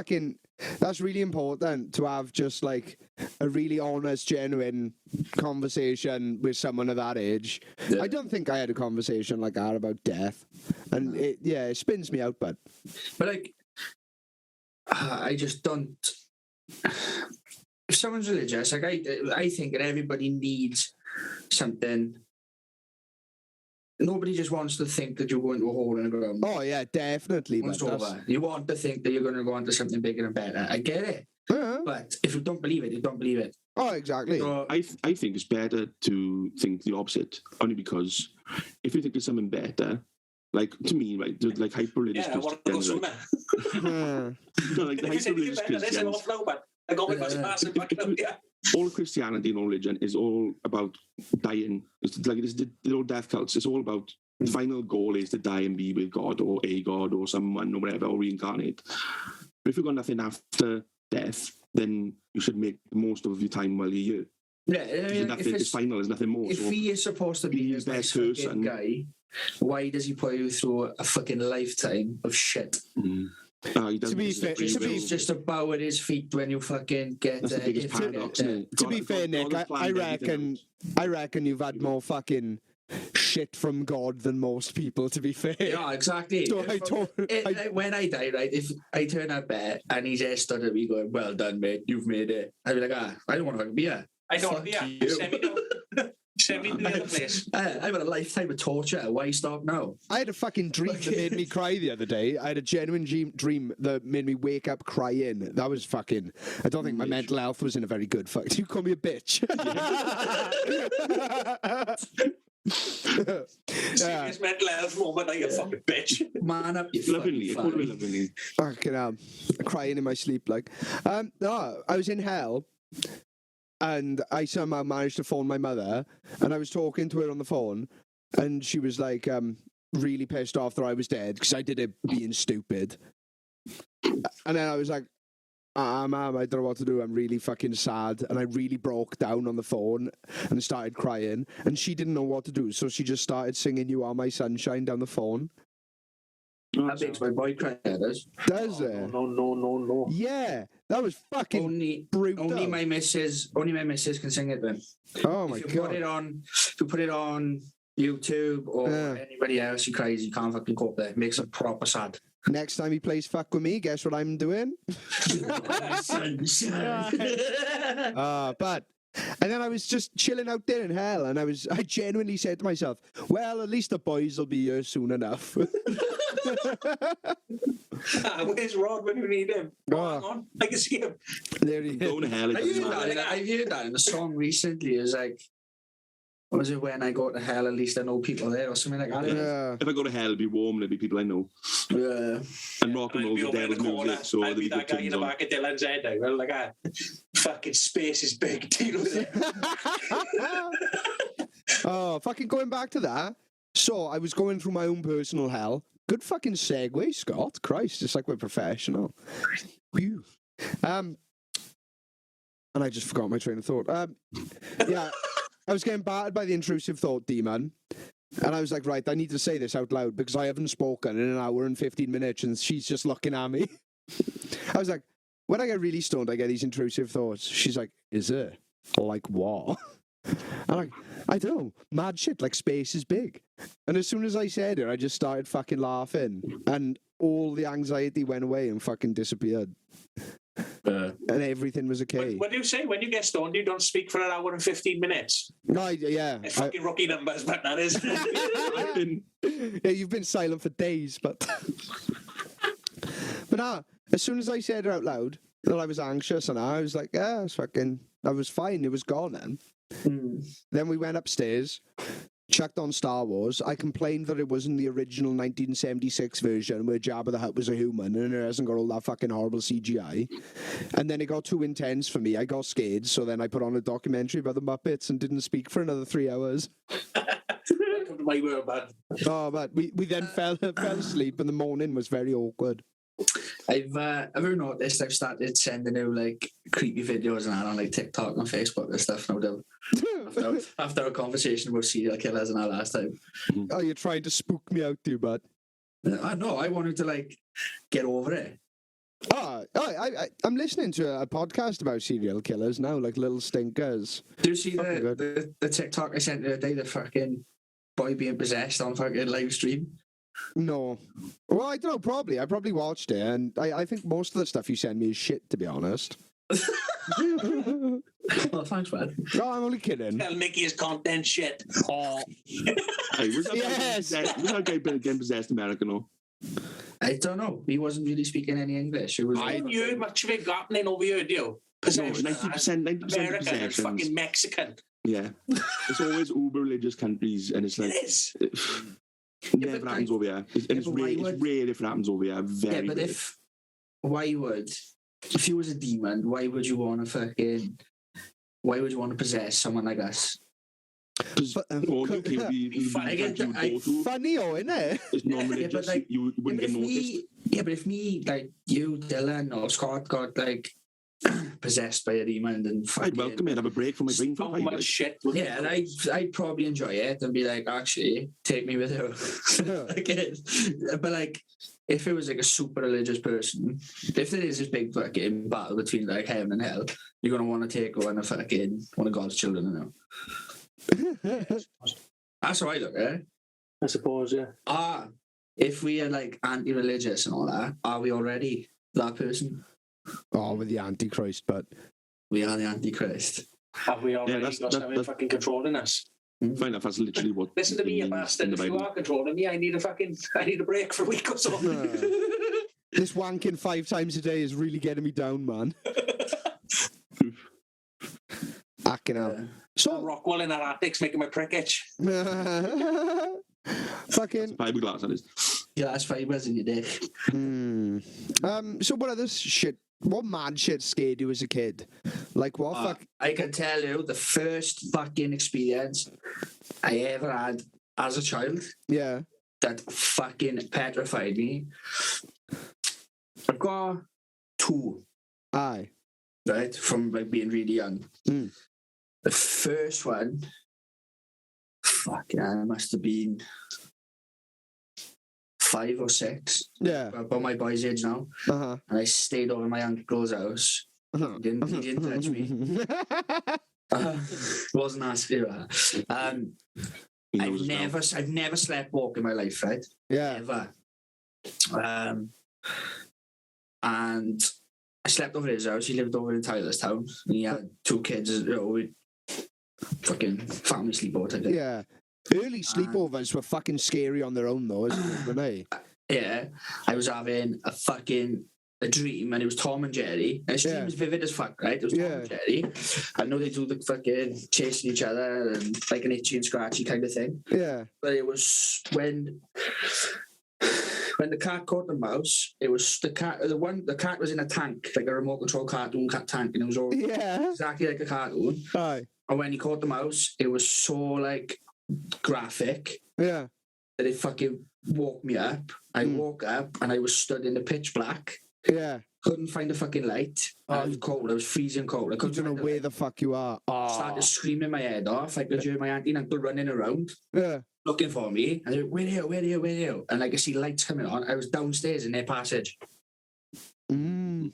S1: really important to have just like a really honest, genuine conversation with someone of that age. Yeah. I don't think I had a conversation like that about death, and it spins me out, but
S3: like I just don't. If someone's religious, like I think that everybody needs something. Nobody just wants to think that you're going to a hole in the ground.
S1: Oh yeah, definitely.
S3: Once over. You want to think that you're going to go on to something bigger and better. I get it. But if you don't believe it, you don't believe it.
S1: Oh, exactly.
S3: So,
S2: I think it's better to think the opposite, only because if you think there's something better, like to me, right, like hyper-religious
S4: I want to go sooner.
S2: No, like the
S4: If you said you
S2: hyper-religious
S4: better, there's an
S2: Christians,
S4: off now, but I go with my massive back up, yeah.
S2: all Christianity and all religion is all about dying. It's like they're all death cults. It's all about the final goal is to die and be with God or a God or someone or whatever, or reincarnate. But if you've got nothing after death, then you should make the most of your time while you're here.
S3: yeah, I mean,
S2: Nothing is final, there's nothing more.
S3: if
S2: So
S3: he is supposed to be
S2: he's
S3: a nice
S2: best person.
S3: fucking guy, why does he put you through a fucking lifetime of shit?
S2: He doesn't
S1: To be
S2: just
S1: fair-
S2: agree
S1: to be-
S2: with-
S3: He's just a bow at his feet when you fucking get
S2: That's the biggest
S3: if-
S2: paradox, isn't it?
S1: To be fair, Nick,
S2: God
S1: I
S2: planned everything
S1: reckon you've had more fucking shit from God than most people. To be fair.
S3: Yeah, exactly.
S1: So
S3: When I die, right, if I turn up there and he's there stood at me going, "Well done, mate, you've made it," I'd be like, I don't want to fucking be here.
S4: I don't
S3: Fuck
S4: yeah.
S3: you.
S4: Send me to the other place.
S3: I've had a lifetime of torture. Why stop now?
S1: I had a fucking dream that made me cry the other day. I had a genuine dream that made me wake up crying. That was fucking. I don't think my mental health was in a very good fuck. You call me a bitch.
S4: Serious mental health moment, like a fucking bitch.
S3: Man up, you
S2: Lovingly,
S3: fucking
S2: totally
S3: fag.
S2: lovingly.
S1: Fucking crying in my sleep. Like, no, I was in hell. And I somehow managed to phone my mother, and I was talking to her on the phone, and she was like, really pissed off that I was dead because I did it being stupid. And then I was like, Mum, I don't know what to do. I'm really fucking sad. And I really broke down on the phone and started crying. And she didn't know what to do, so she just started singing "You Are My Sunshine" down the phone.
S3: That makes my boy cry. Does
S1: it?
S4: No.
S1: Yeah, that was fucking brutal.
S3: only my missus can sing it. Then
S1: Oh my
S3: if you
S1: god!
S3: put it on YouTube or
S1: Yeah.
S3: anybody else who cries, you can't fucking cope. There, it makes it proper sad.
S1: Next time he plays "Fuck With Me," guess what I'm doing? But and then I was just chilling out there in hell, and I genuinely said to myself, "Well, at least the boys will be here soon enough."
S4: Where's Rod when you need him?
S1: Oh.
S4: Hang on, I can see him.
S1: There he
S2: Going to
S1: is.
S2: hell. It doesn't matter.
S3: I've heard that in a song recently. It's like, what was it? When I go to hell, at least I know people there, or something like that.
S1: Yeah.
S2: If I go to hell, it'll be warm, there'll be people I know.
S3: Yeah.
S2: And rock and
S4: I'd
S2: roll's
S4: be
S2: the
S4: over in the
S2: devil's
S4: corner.
S2: music, so
S4: I'd
S2: there'll
S4: be
S2: be
S4: that
S2: good
S4: guy in
S2: tunes
S4: the
S2: on.
S4: back of Dylan's head now. Well, like, fucking space is big. Do you know that?
S1: Oh, fucking going back to that. So I was going through my own personal hell. Good fucking segue, Scott. Christ, it's like we're professional. Whew. And I just forgot my train of thought. Yeah, I was getting battered by the intrusive thought demon. And I was like, right, I need to say this out loud because I haven't spoken in an hour and 15 minutes and she's just looking at me. I was like, when I get really stoned, I get these intrusive thoughts. She's like, is it? Like what? I'm like, I don't know, mad shit, like space is big. And as soon as I said it, I just started fucking laughing. And all the anxiety went away and fucking disappeared. And everything was okay.
S4: What do you say? When you get stoned, you don't speak for an hour and 15 minutes.
S1: No, yeah.
S4: It's fucking rookie numbers, but that is.
S1: Yeah, you've been silent for days, but as soon as I said it out loud, I was anxious, and I was like, yeah, it's fucking. I was fine. It was gone then. Then we went upstairs, chucked on Star Wars. I complained that it wasn't the original 1976 version where Jabba the Hutt was a human and it hasn't got all that fucking horrible CGI. And then it got too intense for me. I got scared, so then I put on a documentary about the Muppets and didn't speak for another 3 hours.
S4: Welcome to my world, man.
S1: Oh, but we then fell asleep, and the morning was very awkward.
S3: I've ever noticed I've started sending out like creepy videos and that on like TikTok and Facebook and stuff now. After a conversation about serial killers and that last time.
S1: Oh, you're trying to spook me out, too, bud.
S3: I know. I wanted to like get over it.
S1: I'm listening to a podcast about serial killers now, like Little Stinkers.
S3: Do you see
S1: Fucking
S3: the TikTok I sent the other day? The fucking boy being possessed on fucking live stream.
S1: No. Well, I don't know, probably. I probably watched it, and I think most of the stuff you send me is shit, to be honest.
S3: Well, thanks, man.
S1: No, I'm only kidding.
S4: Tell Nicky his content shit. Oh.
S2: Hey, was that
S1: Yes.
S2: was that guy getting possessed American or?
S3: I don't know. He wasn't really speaking any English. It was.
S4: I haven't heard much of it happening over here, do you? Possession.
S2: 90% of
S4: American and
S2: possessions.
S4: fucking Mexican.
S2: Yeah. It's always uber religious countries, and it's like
S4: It is.
S2: it never happens over here. It's
S3: but why
S2: rare
S3: would-
S2: if it happens over here. Very
S3: but
S2: rare.
S3: if you was a demon, why would you want to possess someone like us?
S1: But,
S2: Or you could be
S3: funny.
S2: country you would go to.
S1: Funny, innit?
S2: It's non-religious.
S3: like,
S2: You wouldn't get noticed.
S3: But if me, like you, Dylan, or Scott got like possessed by a demon and
S2: I'd
S3: fucking,
S2: welcome it. Have a break from my brain for
S4: So
S2: a while.
S4: much
S2: Like,
S4: shit.
S3: yeah, and I'd probably enjoy it and be like, actually, take me with you. But like, if it was like a super religious person, if there is this big fucking battle between like heaven and hell, you're gonna want to take one of God's children, you know. That's how I look at it.
S4: I suppose, yeah.
S3: If we are like anti-religious and all that, are we already that person?
S1: Oh, with the Antichrist, but
S3: We are the Antichrist.
S4: Have we already
S2: that's-
S4: got
S2: that-
S4: something
S2: that-
S4: fucking controlling us?
S2: Fair enough. That's literally what.
S4: Listen to me, you
S2: it means
S4: bastard.
S2: in
S4: If
S2: the
S4: you
S2: Bible.
S4: are controlling me, I need a break for a week or so.
S1: this wanking 5 times a day is really getting me down, man. Acting out.
S3: Yeah.
S1: So,
S4: Rockwell in our attics making my prick itch.
S1: fucking.
S2: Bible glass, that is.
S3: Yeah, that's fibers in your dick.
S1: So what other shit? What mad shit scared you as a kid? Like what? Fuck.
S3: I can tell you the first fucking experience I ever had as a child
S1: Yeah.
S3: that fucking petrified me. I've got 2,
S1: Aye.
S3: right, from like being really young.
S1: Mm.
S3: The first one, fucking, I must have been 5 or 6,
S1: Yeah.
S3: about my boy's age now,
S1: Uh
S3: and I stayed over my uncle's house.
S1: huh.
S3: He didn't touch me. Wasn't asking that.
S2: He knows as well.
S3: I've never slept walk in my life, right?
S1: Yeah.
S3: Ever. And I slept over his house. He lived over in Tylerstown. And he had 2 kids, you know, with fucking family sleepover type thing.
S1: Yeah. Early sleepovers were fucking scary on their own, though, weren't they?
S3: Yeah. I was having a dream, and it was Tom and Jerry. And his dream was vivid as fuck, right? It was Tom and Jerry. I know they do the fucking chasing each other and like an itchy and scratchy kind of thing.
S1: Yeah.
S3: But it was when the cat caught the mouse, it was the cat was in a tank, like a remote control cartoon tank, and it was all
S1: Yeah.
S3: exactly like a cartoon.
S1: Aye.
S3: And when he caught the mouse, it was so like graphic
S1: Yeah.
S3: that it fucking woke me up. I woke up and I was stood in the pitch black.
S1: Yeah.
S3: Couldn't find a fucking light. I was cold. I was freezing cold. I
S1: I
S3: couldn't
S1: don't know
S3: find a
S1: where
S3: light.
S1: the fuck you are.
S3: Started screaming my head off. I could hear my auntie and uncle running around
S1: Yeah.
S3: looking for me. And they were, where are you? And I could see lights coming on. I was downstairs in their passage.
S1: Mm.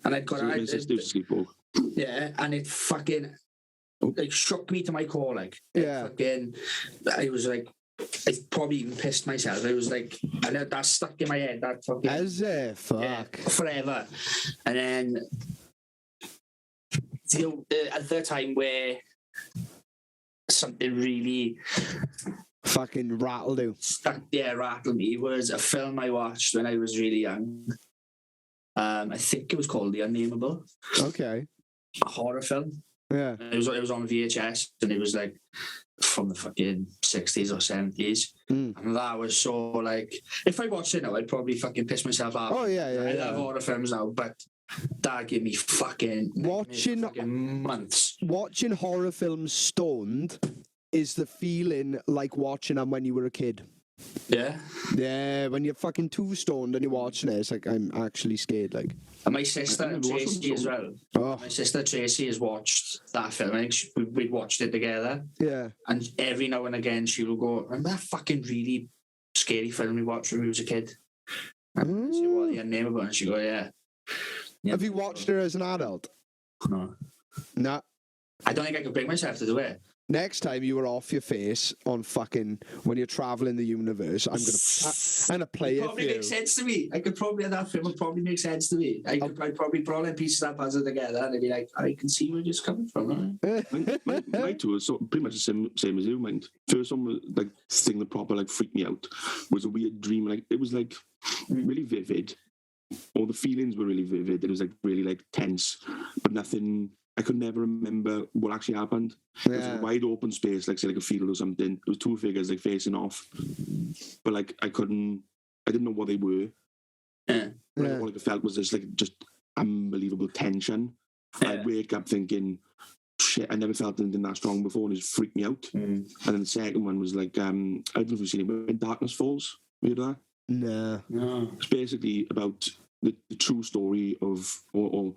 S3: And I'd got
S2: So your sister was sleepwalk.
S3: yeah, and it fucking like shook me to my core. Like,
S1: Yeah.
S3: fucking, I was like, I probably even pissed myself. I was like, and that stuck in my head. That fucking
S1: As if. Fuck.
S3: yeah, forever. And then the other time where something really
S1: Fucking rattled you.
S3: rattled me was a film I watched when I was really young. I think it was called The Unnameable,
S1: Okay.
S3: a horror film.
S1: Yeah.
S3: It was on VHS, and it was like from the fucking 60s or 70s.
S1: Mm.
S3: And that was so like, if I watched it now, I'd probably fucking piss myself off.
S1: Oh, yeah,
S3: I
S1: yeah.
S3: love horror films now, but that gave me fucking months.
S1: Watching horror films stoned is the feeling like watching them when you were a kid.
S3: Yeah.
S1: Yeah, when you're fucking too stoned and you're watching it, it's like, I'm actually scared, like.
S3: And my sister
S2: I never watched
S3: Tracy
S2: them,
S3: as
S2: so-
S3: well.
S1: Oh,
S3: My sister Tracy has watched that film. I think we'd watched it together.
S1: yeah.
S3: And every now and again she will go, remember that fucking really scary film we watched when we was a kid? And I say, what, The Unnameable? And she go, yeah.
S1: Have you watched her as an adult?
S3: No.
S1: Nah.
S3: I don't think I could bring myself to do it.
S1: next time you were off your face on fucking when you're traveling the universe, I'm gonna play it for
S3: probably
S1: you.
S3: makes sense to me. I could probably, that film would probably make sense to me. I'd probably put all them pieces of that puzzle together and I'd be like, I can see where it's coming from.
S2: My two was pretty much the same as you, mind. First one was like thing that proper like freaked me out was a weird dream. Like it was like really vivid. All the feelings were really vivid. It was like really like tense, but nothing. I could never remember what actually happened. It was like a wide open space, like say like a field or something. It was two figures like facing off, but like I didn't know what they were. All I felt was just unbelievable tension. I'd wake up thinking, shit, I never felt anything that strong before, and it just freaked me out. And then the second one was like, I don't know if you've seen it, When Darkness Falls. Have you heard that?
S1: No.
S2: It's basically about the true story of, or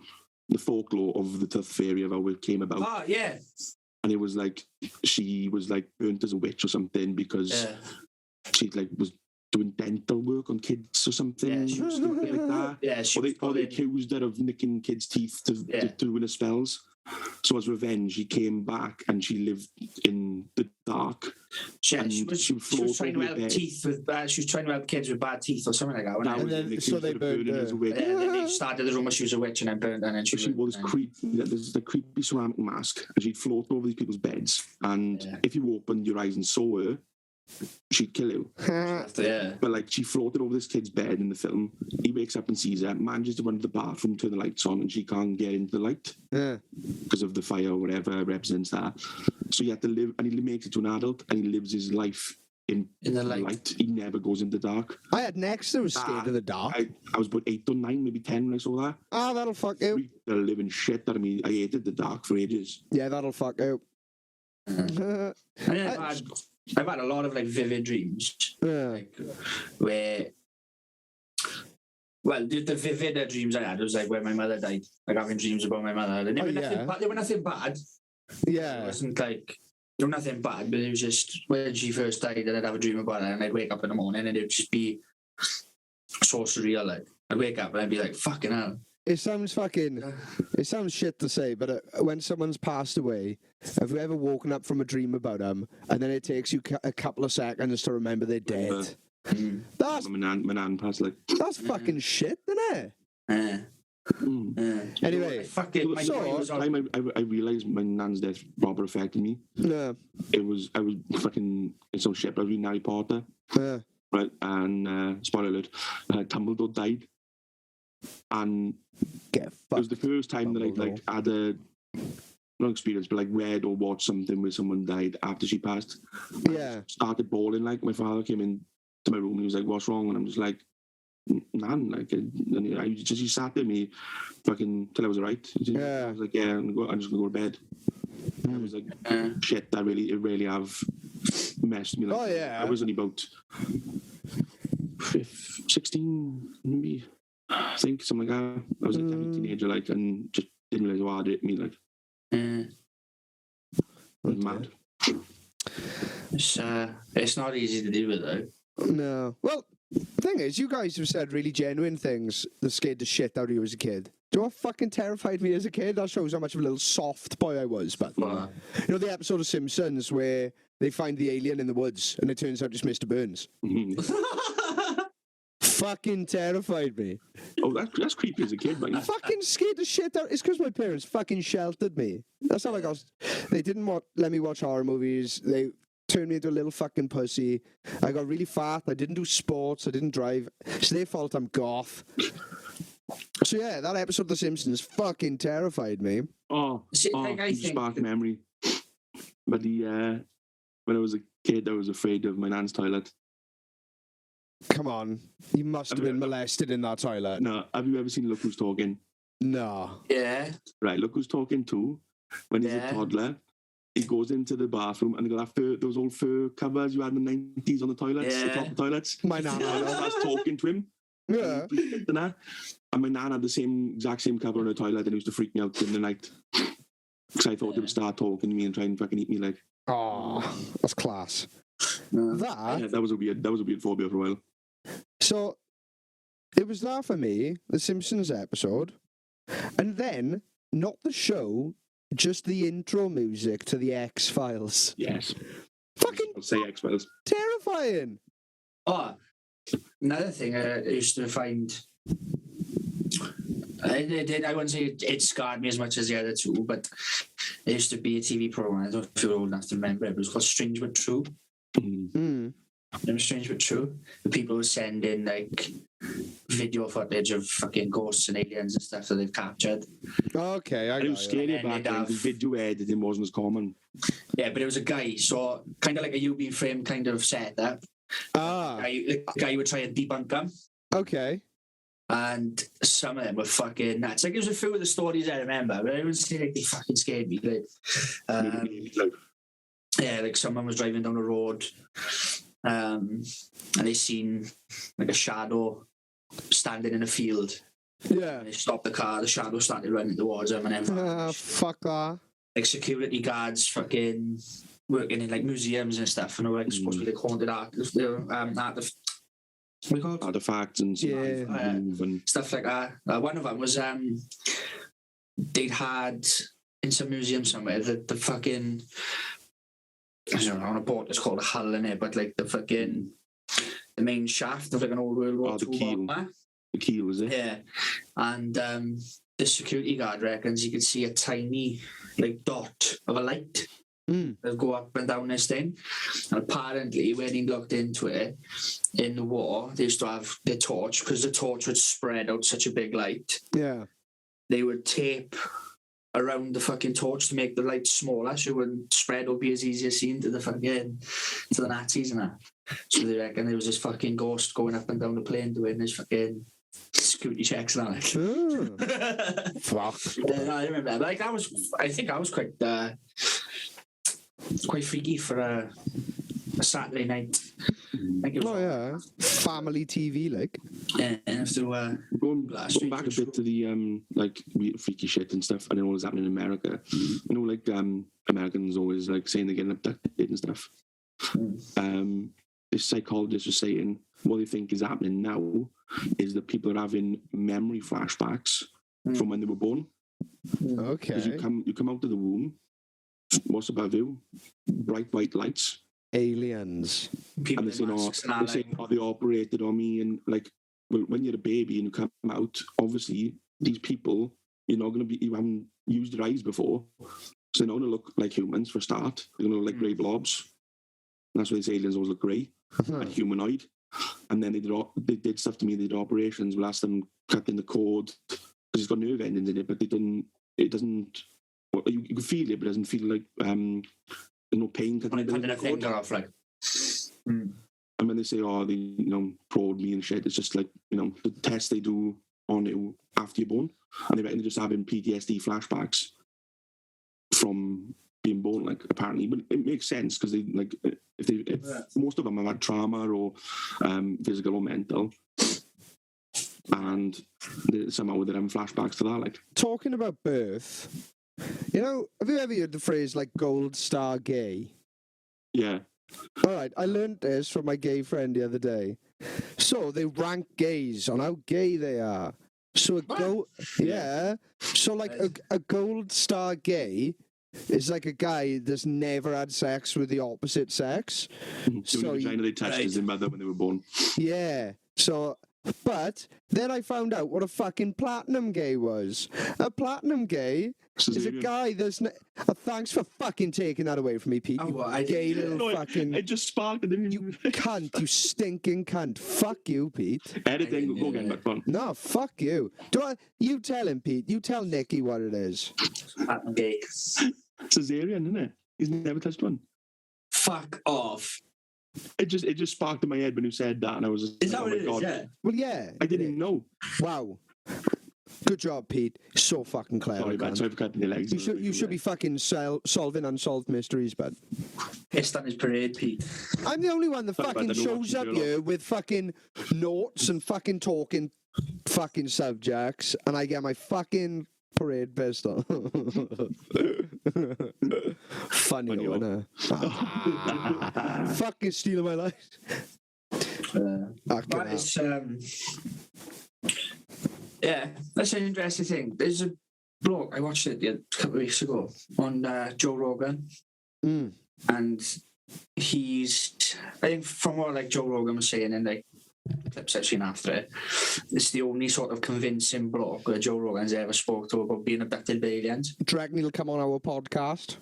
S2: the folklore of the Tooth Fairy, of how it came about.
S3: Oh, yeah.
S2: And it was like, she was like burnt as a witch or something because she like was doing dental work on kids or something.
S3: Yeah,
S2: like that.
S3: Yeah,
S2: or they accused her of nicking kids' teeth to win her spells. So as revenge, she came back and she lived in the dark.
S3: She was trying to help teeth with she was trying to help kids with bad teeth or something like that.
S1: And then, so they burned her.
S2: As a witch.
S3: And then they started the rumour she was a witch and then burned her. And then
S2: she wore this creepy ceramic mask and she'd float over these people's beds. And if you opened your eyes and saw her, she'd kill you. But like she floated over this kid's bed in the film. He wakes up and sees her, manages to run to the bathroom, turn the lights on, and she can't get into the light because of the fire or whatever represents that. So he had to live, and he makes it to an adult, and he lives his life in the light. He never goes into the dark.
S1: I had next that was scared of the dark.
S2: I was about 8 or 9, maybe 10 when I saw that.
S1: Oh, that'll fuck you.
S2: The living shit out of me. I hated the dark for ages.
S1: Yeah, that'll fuck you.
S3: I've had a lot of like vivid dreams, like where, well, the vivid dreams I had was like when my mother died, like having dreams about my mother. They were nothing bad.
S1: Yeah,
S3: it wasn't like there was nothing bad, but it was just when she first died, and I'd have a dream about her, and I'd wake up in the morning, and it'd just be so surreal. Like I'd wake up and I'd be like, "Fucking hell."
S1: It sounds shit to say, but when someone's passed away, have you ever woken up from a dream about them, and then it takes you a couple of seconds to remember they're dead? That's
S2: my nan passed like.
S1: That's fucking shit, isn't it? Anyway,
S2: I realised my nan's death proper affected me.
S1: Yeah.
S2: I was fucking it's so shit, but I was reading Harry Potter.
S1: Yeah.
S2: Right, and spoiler alert, Dumbledore died. And it was the first time that I like had a not experience, but like read or watched something where someone died after she passed.
S1: Yeah.
S2: I started bawling. Like my father came in to my room and he was like, "What's wrong?" And I'm just like, "Nan," like, and he sat with me, fucking till I was alright. I was like, "Yeah, I'm just gonna go to bed." I was like, "Shit, it really have messed me." Like,
S1: oh yeah.
S2: I was only about 16, maybe. I think something like that. I was a teenager, like, and just didn't realise how hard it hit me, like. I was mad.
S3: It's not easy to deal with, though.
S1: No. Well, the thing is, you guys have said really genuine things that scared the shit out of you as a kid. Do you know what fucking terrified me as a kid? That shows how much of a little soft boy I was. But you know the episode of Simpsons where they find the alien in the woods and it turns out it's Mr. Burns. Fucking terrified me.
S2: Oh, that's creepy as a kid, man.
S1: Fucking scared the shit out. It's because my parents fucking sheltered me. That's how I got. They didn't let me watch horror movies. They turned me into a little fucking pussy. I got really fat. I didn't do sports. I didn't drive. It's their fault I'm goth. So yeah, that episode of The Simpsons fucking terrified me.
S2: I think spark memory. But when I was a kid, I was afraid of my nan's toilet.
S1: Come on. You must have been molested in that toilet.
S2: No. Have you ever seen Look Who's Talking?
S1: No.
S3: Yeah.
S2: Right, Look Who's Talking 2. When he's a toddler, he goes into the bathroom and they got those old fur covers you had in the 90s on the toilets, the top of the toilets. My nan starts talking to him.
S1: Yeah.
S2: And my nan had the exact same cover on her toilet and it used to freak me out in the night. Because I thought they would start talking to me and try and fucking eat me, like.
S1: Oh, that's class.
S2: That was a weird phobia for a while.
S1: So it was that for me, the Simpsons episode, and then not the show, just the intro music to the X-Files.
S2: Yes.
S1: Fucking
S2: I'll say X-Files.
S1: terrifying.
S3: Oh, another thing I used to find. I wouldn't say it scarred me as much as the other two, but there used to be a TV program. I don't know if you're old enough to remember it. It was called Strange But True.
S1: Mm.
S3: Remember Strange But True? The people who send in like video footage of fucking ghosts and aliens and stuff that they've captured.
S1: Okay, I
S2: It
S1: got
S2: was
S1: you.
S2: scary
S3: And then
S2: back
S3: they'd
S2: then
S3: have-
S2: because video editing wasn't as common.
S3: Yeah, but it was a guy, so kind of like a UV frame kind of setup.
S1: Ah,
S3: The guy would try and debunk them.
S1: okay.
S3: And some of them were fucking nuts. Like, there's a few of the stories I remember, but I wouldn't say like they fucking scared me. Like,
S2: Like,
S3: yeah, like someone was driving down the road, and they seen like a shadow standing in a field.
S1: Yeah.
S3: And they stopped the car. The shadow started running towards them, and then
S1: Ah, fuck that.
S3: like security guards fucking working in like museums and stuff, and they were like supposed to be like haunted art, what do you call it?
S2: artifacts and stuff.
S1: Yeah.
S2: Move and
S3: Stuff like that. One of them was they'd had in some museum somewhere the fucking, I don't know, on a boat it's called a hull in it, but like the main shaft of like an old World War
S2: the
S3: II
S2: keel.
S3: bomber.
S2: the keel, was it?
S3: Yeah, and the security guard reckons you could see a tiny like dot of a light that go up and down this thing. And apparently, when he looked into it in the war, they used to have their torch because the torch would spread out such a big light.
S1: Yeah.
S3: They would tape around the fucking torch to make the light smaller so it wouldn't spread or be as easy as seen to the Nazis and that. So they reckon there was this fucking ghost going up and down the plane doing this fucking security checks and that.
S1: Oh, fuck.
S3: I remember that. But like I think I was quite freaky for a Saturday night. I think it was
S1: Oh, yeah. Family TV, like.
S3: after
S2: Going back a bit to the like freaky shit and stuff, and all that's happening in America. You know, like Americans always like saying they're getting abducted and stuff. This psychologist was saying what they think is happening now is that people are having memory flashbacks from when they were born. Because
S1: Okay.
S2: you come out of the womb. What's above you? Bright white lights.
S1: Aliens.
S3: people
S2: And they
S3: in
S2: say,
S3: masks and that, like,
S2: they operated on me. And like, well, when you're a baby and you come out, obviously, these people, you haven't used your eyes before. So they're not going to look like humans for a start. They're going to look like grey blobs. And that's why these aliens always look grey and humanoid. And then they did stuff to me. They did operations. We'll ask them cut in the cord because it's got nerve endings in it, but it doesn't. Well, you can feel it, but it doesn't feel like there's no pain cutting
S3: when
S2: the
S3: they put in a
S2: cord.
S3: finger off, like.
S2: And when they say, oh, they probe me and shit, it's just like, the test they do on you after you're born. And they reckon they're just having PTSD flashbacks from being born, like, apparently. But it makes sense because if most of them have had trauma or physical or mental. And somehow they're having flashbacks to that, like.
S1: Talking about birth, have you ever heard the phrase like gold star gay?
S2: Yeah.
S1: All right, I learned this from my gay friend the other day. So they rank gays on how gay they are. So So like a gold star gay is like a guy that's never had sex with the opposite sex.
S2: So the vagina they touched is their mother when they were born.
S1: Yeah. So, but then I found out what a fucking platinum gay was. A platinum gay is a guy that's... thanks for fucking taking that away from me, Pete.
S3: Oh,
S1: You
S3: well, I
S1: gay
S3: didn't-
S1: little fucking...
S2: It just sparked it, didn't
S1: You cunt, you stinking cunt. Fuck you, Pete.
S2: Editing, go again, but fun.
S1: No, fuck you. You tell him, Pete. You tell Nicky what it is.
S3: I'm gay.
S2: Caesarean, isn't it? He's never touched one.
S3: Fuck off.
S2: It just sparked in my head when you said that, and I was just
S3: Is that
S2: like,
S3: what it
S2: oh
S3: is?
S2: my god.
S3: Yeah.
S1: Well, yeah.
S2: I didn't even know.
S1: Wow. Good job, Pete. So fucking clever.
S2: Sorry, man.
S1: cunt.
S2: Sorry for cutting your legs.
S1: You should be fucking solving unsolved mysteries, bud.
S3: Pissed on his parade, Pete.
S1: I'm the only one that
S2: Sorry,
S1: fucking
S2: bud, I don't
S1: shows
S2: watch
S1: up
S2: you a lot.
S1: here with fucking notes and fucking talking fucking subjects, and I get my fucking parade pissed on. Funny,
S2: Funny,
S1: isn't it? Fucking stealing my life.
S3: But it's, yeah, that's an interesting thing. There's bloke, I watched it a couple of weeks ago on Joe Rogan.
S1: Mm.
S3: And I think from what like Joe Rogan was saying in like clips I've seen after it, it's the only sort of convincing bloke that Joe Rogan's ever spoke to about being abducted by aliens.
S1: Do you reckon he'll come on our podcast?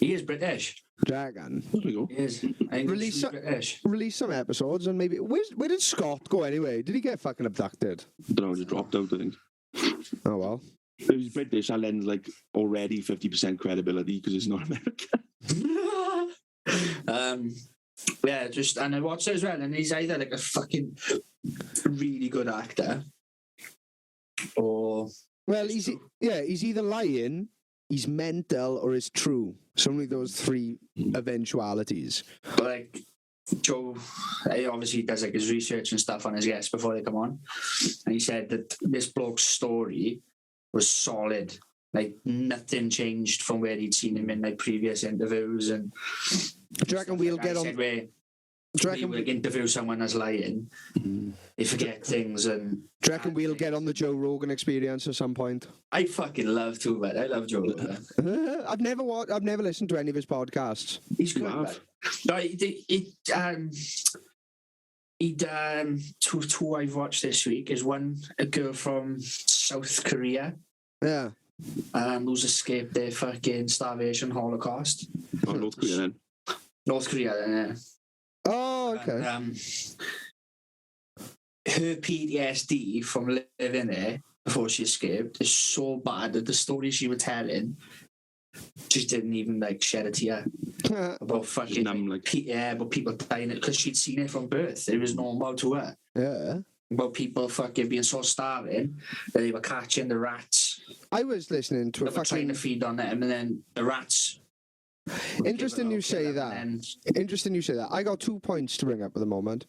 S3: He is British.
S1: Dragon.
S2: There we go.
S3: He is. I think he's British.
S1: Release some episodes and maybe where did Scott go anyway? Did he get fucking abducted?
S2: Don't know, just dropped out, I think.
S1: Oh well.
S2: If he's British, I'll lend like already 50% credibility because it's not American.
S3: Yeah, and I watched it as well, and he's either like a fucking really good actor, or
S1: well, he's either lying, he's mental, or it's true. It's only those three eventualities.
S3: like Joe, he obviously does like his research and stuff on his guests before they come on, and he said that this bloke's story was solid. Like nothing changed from where he'd seen him in like previous interviews, and
S1: do you reckon we'll get on?
S3: Where we like interview someone that's lying, they forget things, and
S1: do you reckon we'll get on the Joe Rogan Experience at some point?
S3: I fucking love to, man. I love Joe Rogan.
S1: I've never listened to any of his podcasts.
S3: He's good. Man. No, two I've watched this week is a girl from South Korea.
S1: Yeah.
S3: Who's escaped their fucking starvation holocaust.
S2: Oh, North Korea then.
S3: North Korea then, yeah.
S1: Oh, okay.
S3: Her PTSD from living there before she escaped is so bad that the story she was telling just didn't even like shed a tear about fucking about people dying because she'd seen it from birth. It was normal to her.
S1: Yeah.
S3: About people fucking being so starving that they were catching the rats.
S1: I was listening to
S3: trying to feed on them, and then the rats.
S1: Interesting you say that. Interesting you say that. I got 2 points to bring up at the moment.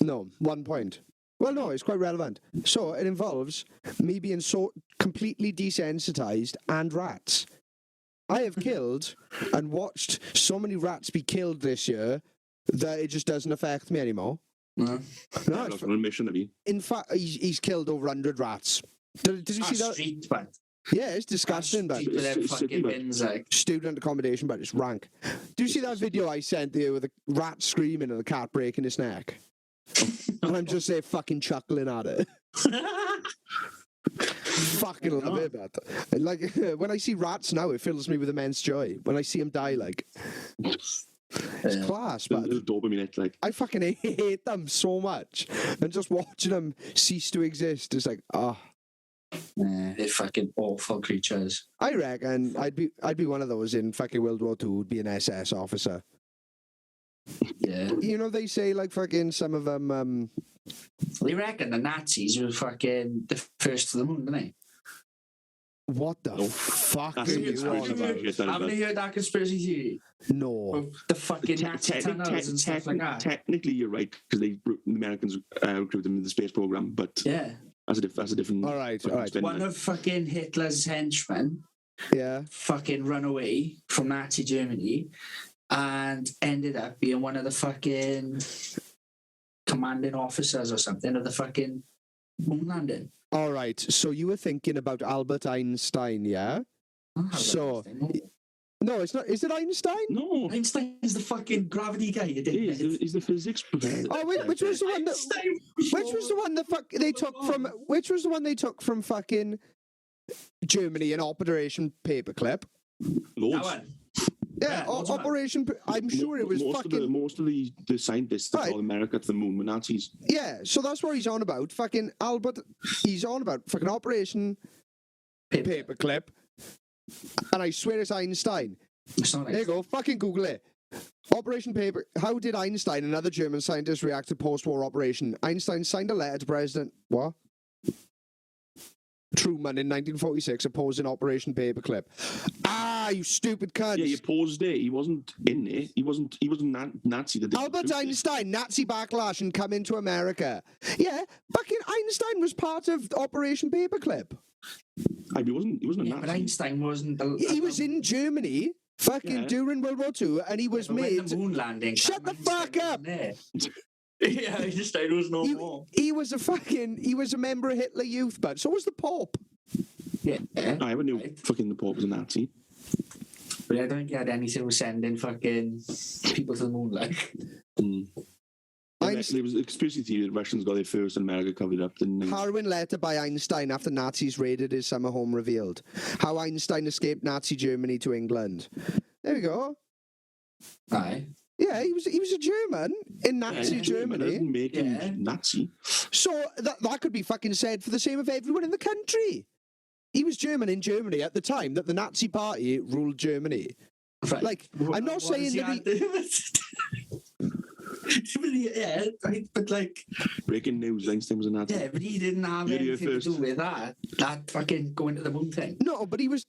S1: No, 1 point. Well, no, it's quite relevant. So it involves me being so completely desensitized and rats. I have killed and watched so many rats be killed this year that it just doesn't affect me anymore.
S2: No, it's on a mission to be.
S1: In fact, he's killed over 100 rats. Did you see that?
S3: Street, man.
S1: Yeah, it's disgusting, but student accommodation, but it's rank. Do you see that video I sent you with a rat screaming and the cat breaking his neck? And I'm just there fucking chuckling at it. Fucking love it, but like when I see rats now, it fills me with immense joy. When I see them die, like it's class, but
S2: dopamine, like
S1: I fucking hate them so much, and just watching them cease to exist is like,
S3: they're fucking awful creatures.
S1: I reckon I'd be one of those in fucking World War II who'd be an SS officer.
S3: Yeah.
S1: You know, they say like fucking some of them.
S3: They reckon the Nazis were fucking the first to the moon, didn't they?
S1: What the fuck are you on about?
S3: Haven't you heard that conspiracy theory?
S1: No.
S3: Of the fucking Nazi tunnels and stuff like that.
S2: Technically, you're right because the Americans recruited them in the space program, but
S3: yeah,
S2: that's a different.
S1: All right.
S3: One of fucking Hitler's henchmen, fucking run away from Nazi Germany, and ended up being one of the fucking commanding officers or something of the fucking moon landing.
S1: All right, so you were thinking about Albert Einstein, yeah? So, no, it's not. Is it Einstein?
S2: No,
S3: Einstein is the fucking gravity guy.
S2: He's the physics professor.
S1: Oh, which was the one that? Which was the one that they took from? Which was the one they took from fucking Germany in Operation Paperclip?
S2: Loads.
S1: Yeah, Operation. I'm sure it was
S2: most of the scientists that called America to the moon were Nazis.
S1: Yeah, so that's what he's on about. Fucking Albert. He's on about fucking Operation Paperclip, and I swear it's Einstein. There you go. Fucking Google it. Operation Paper. How did Einstein and other German scientists react to post-war operation? Einstein signed a letter to President Truman in 1946 opposing Operation Paperclip. You stupid cunt.
S2: Yeah, you paused there. He wasn't in there. He wasn't Nazi.
S1: Albert Einstein, Nazi backlash and come into America. Yeah, fucking Einstein was part of Operation Paperclip.
S2: He wasn't a Nazi.
S3: But Einstein wasn't.
S1: He was in Germany fucking during World War II, and he was made.
S3: The moon landing.
S1: Shut the fuck up.
S3: Yeah, Einstein was no more.
S1: He was a member of Hitler Youth, but so was the Pope.
S3: Yeah.
S2: I never knew
S3: Right.
S2: fucking the Pope was a Nazi.
S3: But I don't think he had anything with sending fucking people to the moon, like.
S2: There was a conspiracy theory that Russians got there first and America covered up, didn't they?
S1: Harrowing letter by Einstein after Nazis raided his summer home revealed. How Einstein escaped Nazi Germany to England. There we go.
S3: Aye.
S1: Yeah, he was a German in Nazi Germany.
S2: That doesn't make him Nazi.
S1: So that could be fucking said for the same of everyone in the country. He was German in Germany at the time that the Nazi party ruled Germany.
S3: Right.
S1: Like, I'm not saying that
S3: yeah, right, but like...
S2: Breaking news, Einstein was a Nazi.
S3: Yeah, but he didn't have
S2: You're
S3: anything to
S2: first.
S3: do with that fucking going to the moon thing.
S1: No, but he was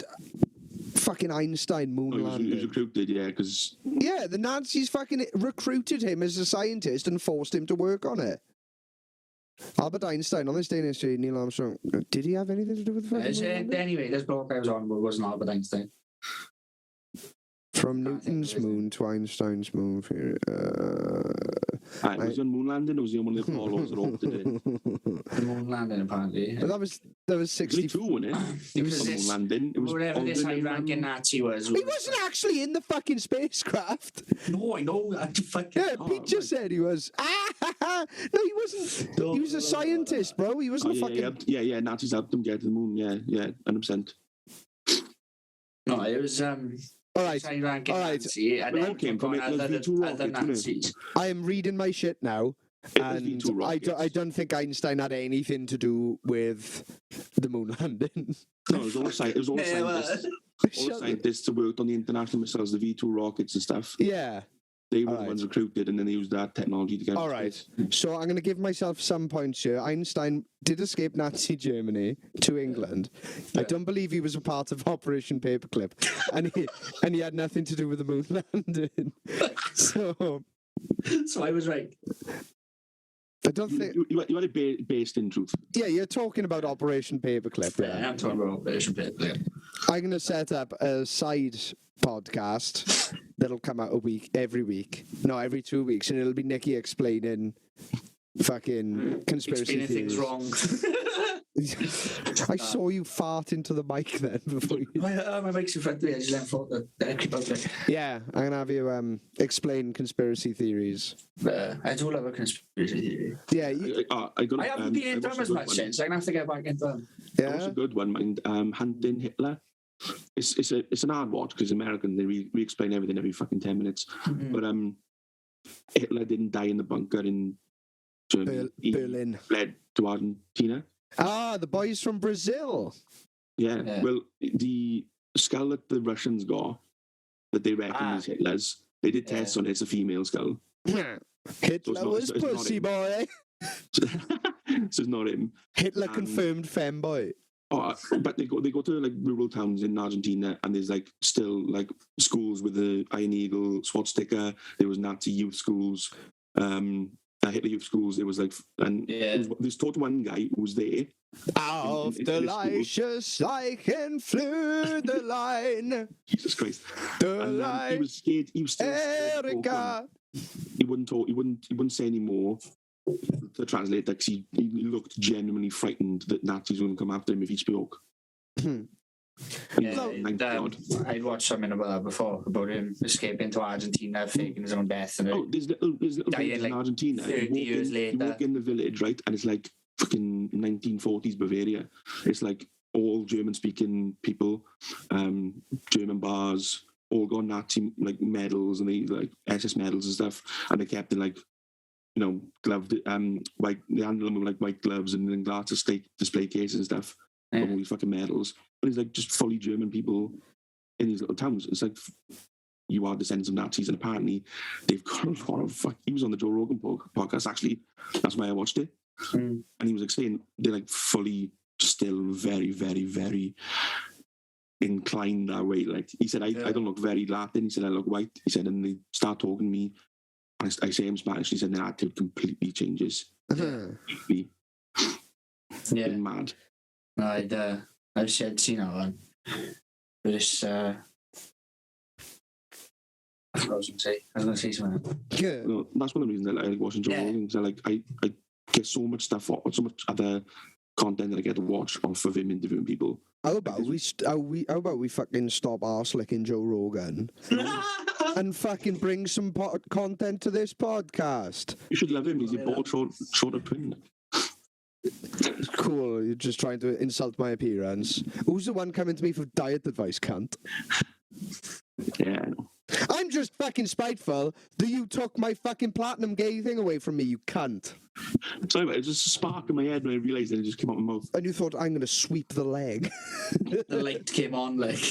S1: fucking Einstein moon
S2: No, he was
S1: landing.
S2: recruited, yeah, because...
S1: Yeah, the Nazis fucking recruited him as a scientist and forced him to work on it. Albert Einstein, on this day in history, Neil Armstrong, did he have anything to do with the fucking moon landing?
S3: Anyway, this bloke I was on wasn't Albert Einstein.
S1: From Newton's moon to Einstein's moon theory.
S2: was he on moon landing or was he on one of the Apollos that orbited it?
S3: The moon landing, apparently.
S1: But that was 60.
S2: 62, wasn't it? It was on moon landing. It was
S3: Whatever this
S2: Aldrin and,
S3: high-ranking Nazi was.
S1: He wasn't actually in the fucking spacecraft.
S3: No, I know. I fucking...
S1: Yeah, Pete just said he was. No, he wasn't. He was a scientist, bro. He wasn't a fucking.
S2: Yeah, Nazis helped him get to the moon. Yeah, 100%.
S3: No, it was
S1: All right.
S3: high-ranking
S1: All right.
S3: Nazi, and
S2: Well,
S3: then
S2: okay,
S3: took on
S2: but it was
S3: other
S2: V2 rockets, wasn't it?
S3: Nazis.
S1: I am reading my shit now,
S2: It was
S1: and
S2: V2 rockets.
S1: I don't think Einstein had anything to do with the moon landing.
S2: No, it was all scientists. All the scientists who worked on the international missiles, the V2 rockets and stuff.
S1: Yeah.
S2: They were
S1: All
S2: the
S1: right.
S2: ones recruited, and then they used that technology to get.
S1: All right. So I'm going to give myself some points here. Einstein did escape Nazi Germany to England. I don't believe he was a part of Operation Paperclip, and he had nothing to do with the moon landing. So
S3: I was right.
S2: I don't think you had it based in truth.
S1: Yeah, you're talking about Operation Paperclip.
S3: Yeah, I'm talking about Operation Paperclip.
S1: I'm going to set up a side podcast that'll come out every week. No, every 2 weeks, and it'll be Nicky explaining fucking conspiracy
S3: things
S1: theories.
S3: wrong.
S1: I saw you fart into the mic then before you...
S3: My mic's in front of me. I just let thought that.
S1: Yeah, I'm gonna have you explain conspiracy theories.
S3: I do love a conspiracy theory.
S1: Yeah,
S3: I haven't been into them as much since. I'm gonna have to get back into them.
S2: That was a good one, mind. Hunting Hitler. It's an hard watch because American they re-explain everything every fucking 10 minutes.
S3: Mm-hmm.
S2: But Hitler didn't die in the bunker in Germany.
S1: Berlin.
S2: He fled to Argentina.
S1: Ah, the boys from Brazil.
S2: Yeah. Well, the skull that the Russians got, that they reckon is Hitler's, they did tests on it. It's a female skull.
S1: Hitler was pussy boy.
S2: So it's not him.
S1: Hitler confirmed femboy.
S2: But they go to like rural towns in Argentina, and there's like still like schools with the Iron Eagle swastika. There was Nazi youth schools, Hitler youth schools. It was like, and there's taught one guy who was there.
S1: Out delicious, I can flew the line.
S2: Jesus Christ! He was scared. He was still scared to talk. He wouldn't talk. He wouldn't say any more. To translate that, because he looked genuinely frightened that Nazis were going to come after him if he spoke.
S3: I'd watched something about that before, about him escaping to Argentina, faking his own death. And
S2: there's little villages in Argentina.
S3: 30 years later.
S2: You walk in the village, right, and it's like fucking 1940s Bavaria. It's like all German-speaking people, German bars, all got Nazi like medals and they like SS medals and stuff, and they kept it like, you know, gloved, white. They handle them with like white gloves and then glass display cases and stuff. All these fucking medals, but it's like just fully German people in these little towns. It's like you are descendants of Nazis, and apparently they've got a lot of. He was on the Joe Rogan podcast. Actually, that's why I watched it, and he was like saying they're like fully still very, very, very inclined that way. Like he said, I don't look very Latin. He said I look white. He said, and they start talking to me. I say I'm Spanish. He said, their attitude completely changes. Completely.
S3: Yeah.
S2: Mad.
S3: No, I've seen that one. But it's, I was going to say something.
S1: Yeah.
S2: No, that's one of the reasons I like watching Joe Rogan, because I get so much stuff, so much other content that I get to watch off of him interviewing people.
S1: How about we fucking stop arse licking Joe Rogan and fucking bring some content to this podcast?
S2: You should love him. He's a bald, short of twin.
S1: Cool. You're just trying to insult my appearance. Who's the one coming to me for diet advice, cunt?
S2: Yeah, I know.
S1: I'm just fucking spiteful that you took my fucking platinum gay thing away from me, you cunt.
S2: Sorry, but it was just a spark in my head when I realised it just came out my mouth.
S1: And you thought, I'm going to sweep the leg.
S3: The light came on, like.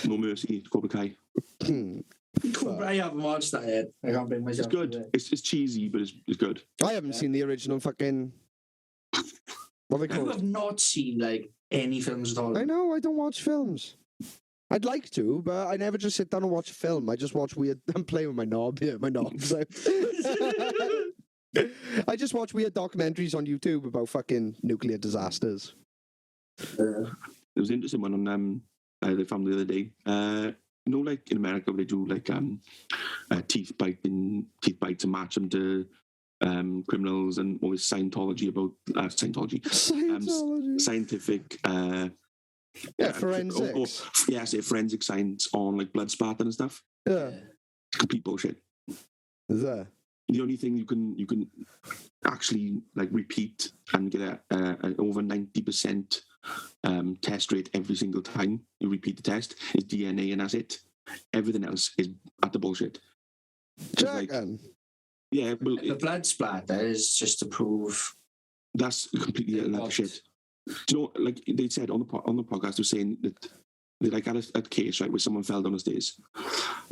S2: No mercy, Cobra Kai.
S3: Cobra, I haven't watched that yet. I can't bring myself.
S2: It's good. It's cheesy, but it's good.
S1: I haven't seen the original fucking... What are they
S3: I
S1: called?
S3: have not seen, like, any films at all.
S1: I know, I don't watch films. I'd like to, but I never just sit down and watch a film. I just watch weird... I'm playing with my knob here, my knobs. I just watch weird documentaries on YouTube about fucking nuclear disasters.
S2: There was an interesting one on they found the other day. You know, like in America, they do like teeth bites and match them to criminals, and all this Scientology about Scientology. Scientific.
S1: Forensics.
S2: Forensic science on like blood splatter and stuff.
S1: Yeah.
S2: Complete bullshit.
S1: Is that?
S2: The only thing you can actually like repeat and get an over 90% test rate every single time you repeat the test is DNA, and that's it. Everything else is utter bullshit.
S1: Dragon.
S2: Yeah, well,
S3: The blood splatter is just to prove
S2: that's completely utter shit. Do you know, like they said on the podcast, they're saying that they like had a case, right, where someone fell down the stairs.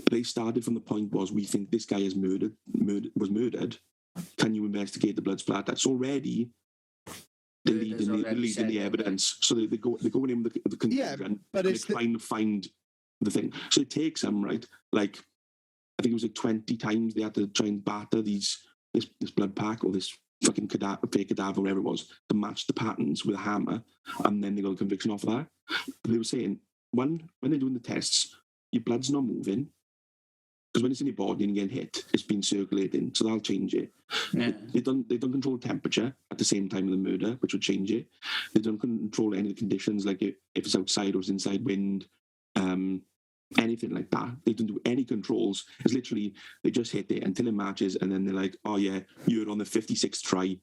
S2: They started from the point was, we think this guy is was murdered. Can you investigate the blood splatter? It's already the lead in the evidence. So they go in with the conclusion, but it's trying to find the thing. So it takes them, right, like I think it was like 20 times they had to try and batter this blood pack or this fucking fake cadaver, whatever it was, to match the patterns with a hammer, and then they got a conviction off of that. But they were saying, when they're doing the tests, your blood's not moving, because when it's in your body and you're getting hit, it's been circulating, so that'll change it. Yeah. They don't control temperature at the same time of the murder, which would change it. They don't control any of the conditions, like if it's outside or it's inside wind, anything like that. They don't do any controls. It's literally, they just hit it until it matches, and then they're like, oh yeah, you're on the 56th try,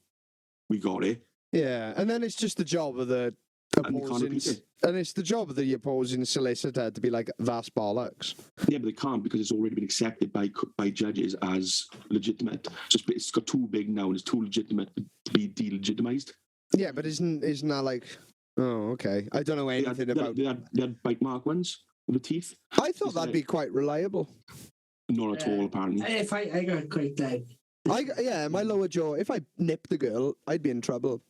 S2: we got it.
S1: Yeah, and then it's just the job of the opposing, and it's the job of the opposing solicitor to be like, that's bollocks.
S2: Yeah, but they can't, because it's already been accepted by judges as legitimate. So it's got too big now, and it's too legitimate to be delegitimized.
S1: Yeah, but isn't that like, oh, okay. I don't know anything about...
S2: They had bite mark ones with the teeth.
S1: I thought that'd be quite reliable.
S2: Not at all, apparently.
S3: If I got quite like...
S1: my lower jaw, if I nipped the girl, I'd be in trouble.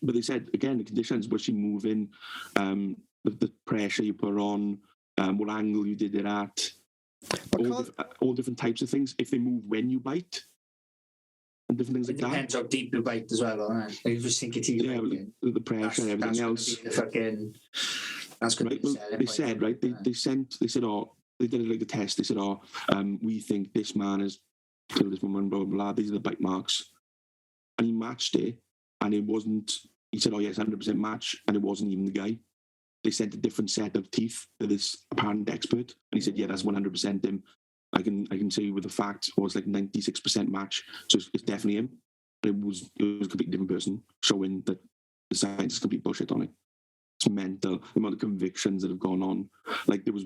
S2: But they said, again, the conditions, was she moving, the pressure you put her on, what angle you did it at, all different types of things. If they move when you bite, and different things like that. It depends
S3: how deep you bite as well, right? Like if you sink it in.
S2: Yeah, the pressure and everything else.
S3: That's going to be
S2: they said, right, they said, oh, they did like the test, they said, oh, we think this man has killed this woman, blah, blah, blah, these are the bite marks. And he matched it, and it wasn't, he said, oh yes, 100% match, and it wasn't even the guy. They sent a different set of teeth to this apparent expert, and he said, yeah, that's 100% him. I can say with the fact, it was like 96% match, so it's definitely him. But it was a completely different person, showing that the science is complete bullshit on it. It's mental, the amount of convictions that have gone on. Like there was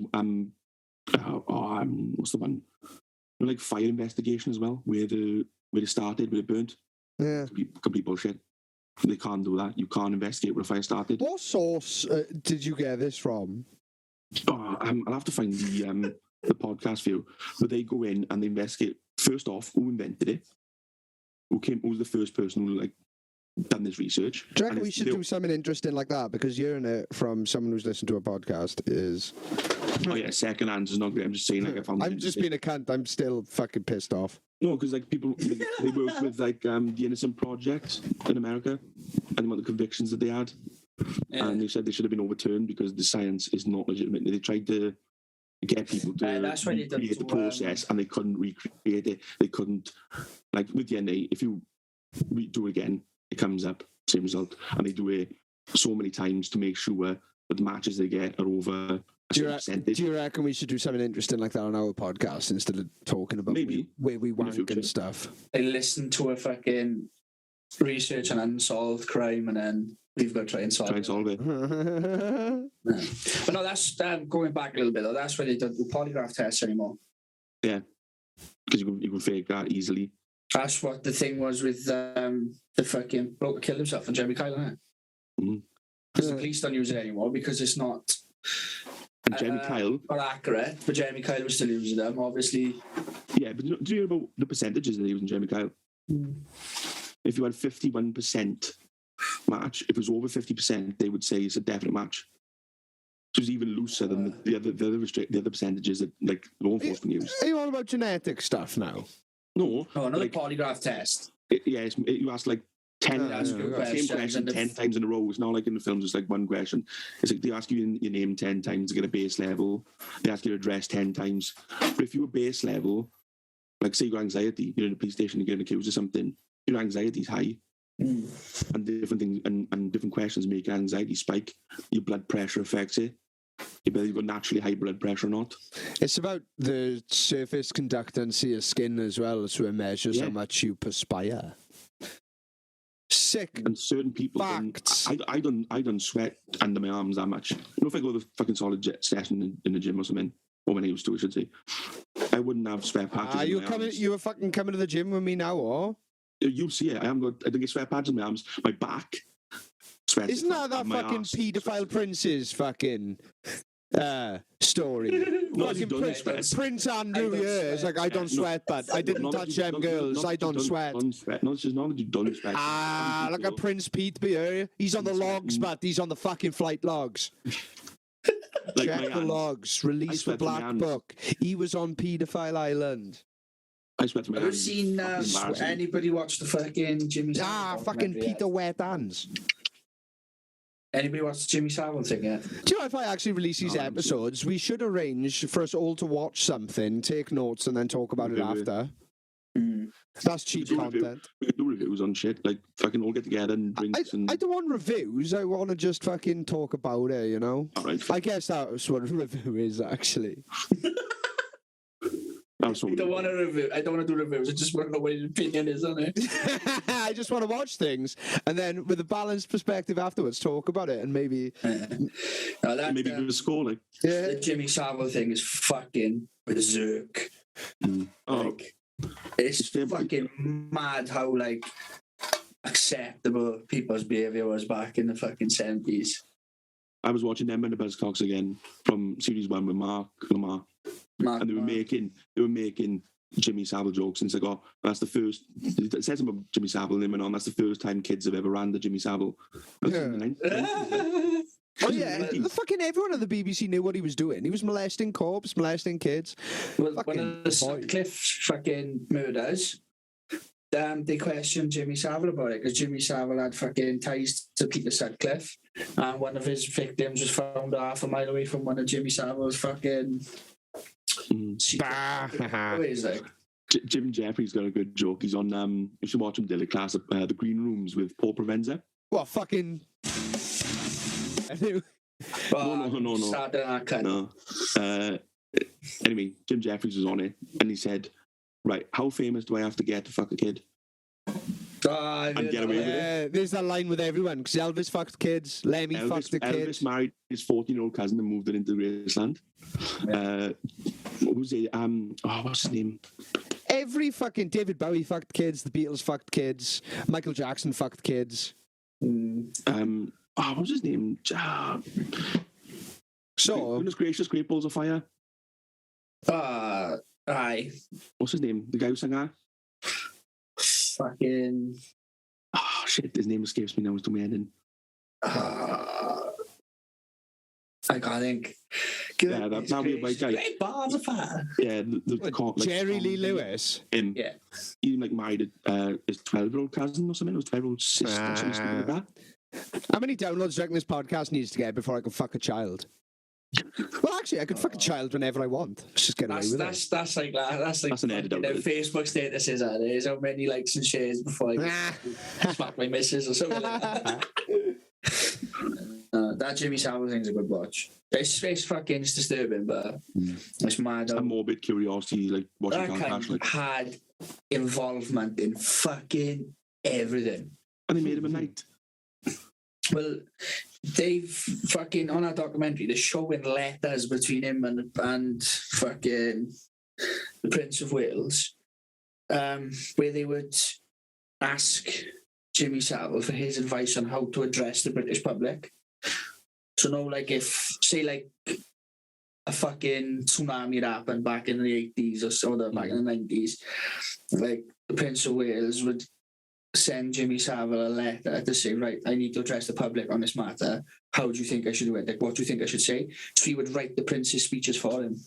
S2: what's the one? Like fire investigation as well, where it started, where it burnt.
S1: Yeah,
S2: complete bullshit. They can't do that. You can't investigate where a fire started.
S1: What source did you get this from?
S2: Oh, I'll have to find the podcast view, but they go in and they investigate first off who invented it, who was the first person who like done this research.
S1: Do you reckon we should do something interesting like that? Because hearing it from someone who's listened to a podcast is...
S2: Oh yeah, second hand is not great. I'm just saying, like, I found...
S1: I'm just being a cunt. I'm still fucking pissed off.
S2: No, because like people, they work with like the Innocent Project in America, and the amount of convictions that they had, and they said they should have been overturned because the science is not legitimate. They tried to get people to recreate the process, and they couldn't recreate it. They couldn't, like with DNA, if you do it again, it comes up, same result. And they do it so many times to make sure that the matches they get are over a certain percentage.
S1: Do you reckon we should do something interesting like that on our podcast instead of talking about
S2: Maybe.
S1: where we
S2: In the
S1: wank
S2: future.
S1: and stuff?
S3: They listen to a fucking research on unsolved crime, and then we've got to try and solve
S2: Try and solve it.
S3: Yeah. But no, that's going back a little bit though. That's why they don't do polygraph tests anymore.
S2: Because you can fake that easily.
S3: That's what the thing was with the fucking bloke that killed himself and Jeremy Kyle, isn't it?
S2: Mhm.
S3: Because the police don't use it anymore because it's not
S2: And Jeremy Kyle,
S3: not accurate. But Jeremy Kyle was still using them, obviously.
S2: yeah, but do you know about the percentages that they use in Jeremy Kyle? If you had 51% match, if it was over 50%, they would say it's a definite match. So it's even looser than the other percentages that like law enforcement use.
S1: Are you all about genetic stuff now?
S2: No,
S3: Oh, another
S2: like,
S3: polygraph test.
S2: you ask like 10
S1: That's
S3: good
S2: same
S3: questions,
S2: question
S3: and
S2: 10 times in a row. It's not like in the films, it's like one question. It's like they ask you your name 10 times to get a base level. They ask you your address 10 times. But if you're base level, like say you got anxiety, you're in a police station, you're getting accused of something, your anxiety is high. And different things and different questions make your anxiety spike. Your blood pressure affects it. Whether you've got naturally high blood pressure or not.
S1: It's about the surface conductancy of skin as well, so it measures how much you perspire. Sick.
S2: And certain people,
S1: Facts.
S2: I don't sweat under my arms that much. You know, if I go to the fucking solid jet session in the gym or something, or when I used to, I should say, I wouldn't have sweat patches.
S1: You were fucking coming to the gym with me now, or?
S2: You'll see it. I think it's sweat patches on my arms. My back sweats.
S1: Isn't that fucking
S2: arse
S1: paedophile Prince's fucking story? Prince Andrew, it's like, I don't sweat, but I didn't touch them girls. I don't sweat.
S2: No, it's just not that you don't sweat.
S1: Look at Prince Pete here. He's on the logs, but he's on the fucking flight logs.
S2: Like
S1: Check the logs. Release the black book. He was on Paedophile Island.
S2: I sweat to my
S3: Have you
S2: hands.
S3: seen anybody watch the fucking Jimmy Savile?
S1: Fucking Peter Wet Hands.
S3: Anybody watch the Jimmy Savile thing yet?
S1: Do you know, if I actually release these episodes, we should arrange for us all to watch something, take notes, and then talk about it after. That's cheap content.
S2: We could do reviews on shit, like fucking all get together and drinks.
S1: I don't want reviews. I want to just fucking talk about it, you know?
S2: All right.
S1: I guess that's what a review is, actually.
S3: I don't want to review. I don't want to do reviews. I just want to know what his opinion is on it.
S1: I just want to watch things and then, with a balanced perspective afterwards, talk about it and maybe.
S2: Maybe give a score. Like
S3: the Jimmy Savile thing is fucking berserk. Like, it's fucking mad how like acceptable people's behaviour was back in the fucking 70s.
S2: I was watching them and the Buzzcocks again from series 1 with Mark Lamar. And they were making Jimmy Savile jokes, and it's like, oh, that's the first. It says about Jimmy Savile, and they went on, that's the first time kids have ever ran the Jimmy Savile.
S1: Oh yeah, the fucking everyone at the BBC knew what he was doing. He was molesting corpses, molesting kids.
S3: Well, one of the Sutcliffe fucking murders, they questioned Jimmy Savile about it because Jimmy Savile had fucking ties to Peter Sutcliffe, and one of his victims was found half a mile away from one of Jimmy Savile's fucking.
S2: Jim Jeffries got a good joke. He's on. You should watch him daily class. The Green Rooms with Paul Provenza.
S1: What fucking?
S2: No. Anyway, Jim Jeffries was on it, and he said, "Right, how famous do I have to get to fuck a kid?" And get away with it.
S1: There's that line with everyone because Elvis fucked kids, Lemmy fucked the kids.
S2: Elvis married his 14-year-old cousin and moved it into Graceland. What was it? What's his name?
S1: Every fucking David Bowie fucked kids, the Beatles fucked kids, Michael Jackson fucked kids.
S2: What was his name? Goodness gracious, Great Balls of Fire.
S3: Aye.
S2: What's his name? The guy who sang that?
S3: Fucking.
S2: Oh shit! His name escapes me now. It's to my head in.
S3: I can't think.
S2: Yeah, that weird white guy.
S3: Great Balls of Fire.
S2: Yeah,
S1: Jerry Lee Lewis.
S2: Him.
S3: Yeah.
S2: He like married his 12-year-old cousin or something. It was 12-year-old sister or something like that.
S1: How many downloads do you reckon this podcast needs to get before I can fuck a child? Well, actually, I could fuck a child whenever I want. Let's just get away with it.
S3: That's like
S2: an edit out.
S3: Facebook statuses are there. How many likes and shares before I smack my missus or something like that. That Jimmy Savile thing's a good watch. It's fucking disturbing, but it's mad.
S2: A morbid curiosity, like watching
S3: that
S2: Car Crash. Like,
S3: had involvement in fucking everything.
S2: and they made him a knight.
S3: Well, they've fucking on our documentary, they're showing letters between him and fucking the Prince of Wales, where they would ask Jimmy Savile for his advice on how to address the British public. So, no, like if, say, like a fucking tsunami had happened back in the 80s or so, back in the 90s, like the Prince of Wales would send Jimmy Savile a letter to say, right, I need to address the public on this matter. How do you think I should do it? Like, what do you think I should say? So he would write the Prince's speeches for him.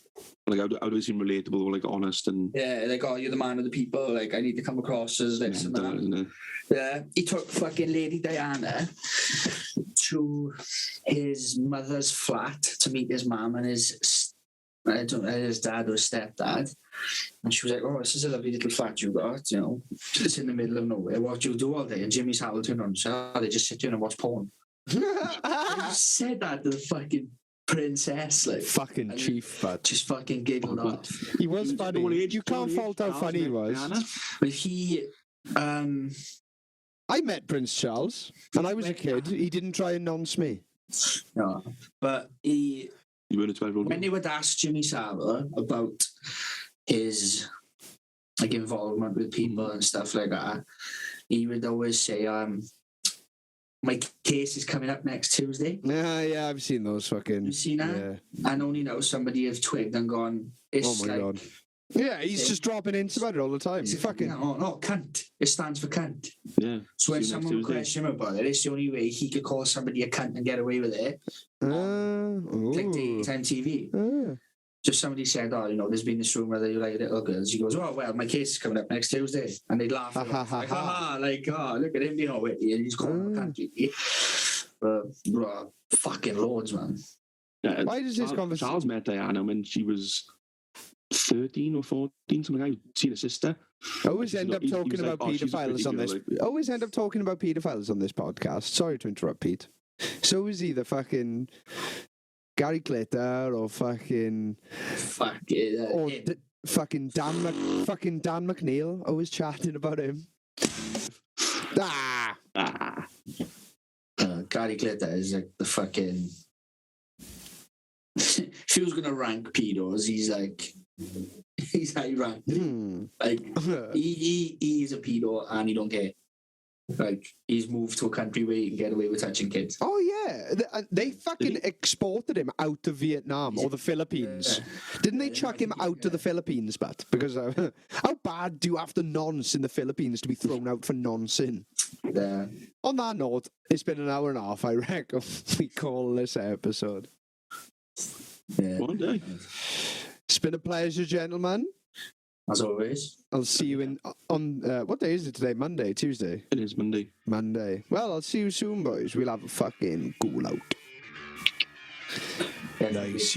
S2: Like, how do they seem relatable or, like, honest and...
S3: Yeah, like, oh, you're the man of the people. Like, I need to come across as this and that. Yeah, he took fucking Lady Diana to his mother's flat to meet his mum and his dad or stepdad. And she was like, oh, this is a lovely little flat you got, you know. It's in the middle of nowhere. What do you do all day? And Jimmy Savile turned on and said, oh, they just sit here and watch porn. He said that to the fucking princess, like.
S1: Fucking chief, but
S3: just fucking giggled off.
S1: He was funny. You can't fault how funny he was.
S3: But he...
S1: I met Prince Charles, and I was a kid. He didn't try and nonce me.
S3: No, but he...
S2: You weren't a 12-year-old.
S3: When they would ask Jimmy Savile about his like involvement with people and stuff like that, he would always say, my case is coming up next Tuesday.
S1: Yeah, I've seen those fucking...
S3: You've seen that?
S1: Yeah.
S3: And only now somebody have twigged and gone, it's
S1: oh my God. Yeah, he's just dropping hints about it all the time. Fucking...
S3: No, cunt. It stands for cunt.
S2: Yeah.
S3: So when someone questions him about it, it's the only way he could call somebody a cunt and get away with it. Like daytime TV. Just somebody said, oh, you know, there's been this rumour that you like little girls. He goes, oh, well, my case is coming up next Tuesday. And they'd laugh. Like, oh, look at him being all witty. And he's calling a cunt. Bro, fucking loads, man.
S2: Yeah,
S1: why does this conversation...
S2: Charles met Diana when she was 13 or 14, something like that. I've seen a sister.
S1: Always end up talking about paedophiles on this. Always end up talking about paedophiles on this podcast. Sorry to interrupt, Pete. So is either fucking Gary Glitter or fucking fucking Dan McNeil. Always chatting about him.
S3: Gary Glitter is like the fucking... if he was going to rank pedos, he's high ranked. Like, he's a pedo and he don't care. Like, he's moved to a country where he can get away with touching kids.
S1: Oh, yeah. They fucking exported him out of Vietnam or the Philippines. Yeah. Didn't they chuck him out to the Philippines, but? Because how bad do you have to nonce in the Philippines to be thrown out for noncing?
S3: Yeah.
S1: On that note, it's been an hour and a half, I reckon. We call this episode.
S3: Yeah.
S2: One day.
S1: It's been a pleasure, gentlemen.
S3: As always.
S1: I'll see you on what day is it today? Monday, Tuesday?
S2: It is Monday.
S1: Monday. Well, I'll see you soon, boys. We'll have a fucking cool out. Nice.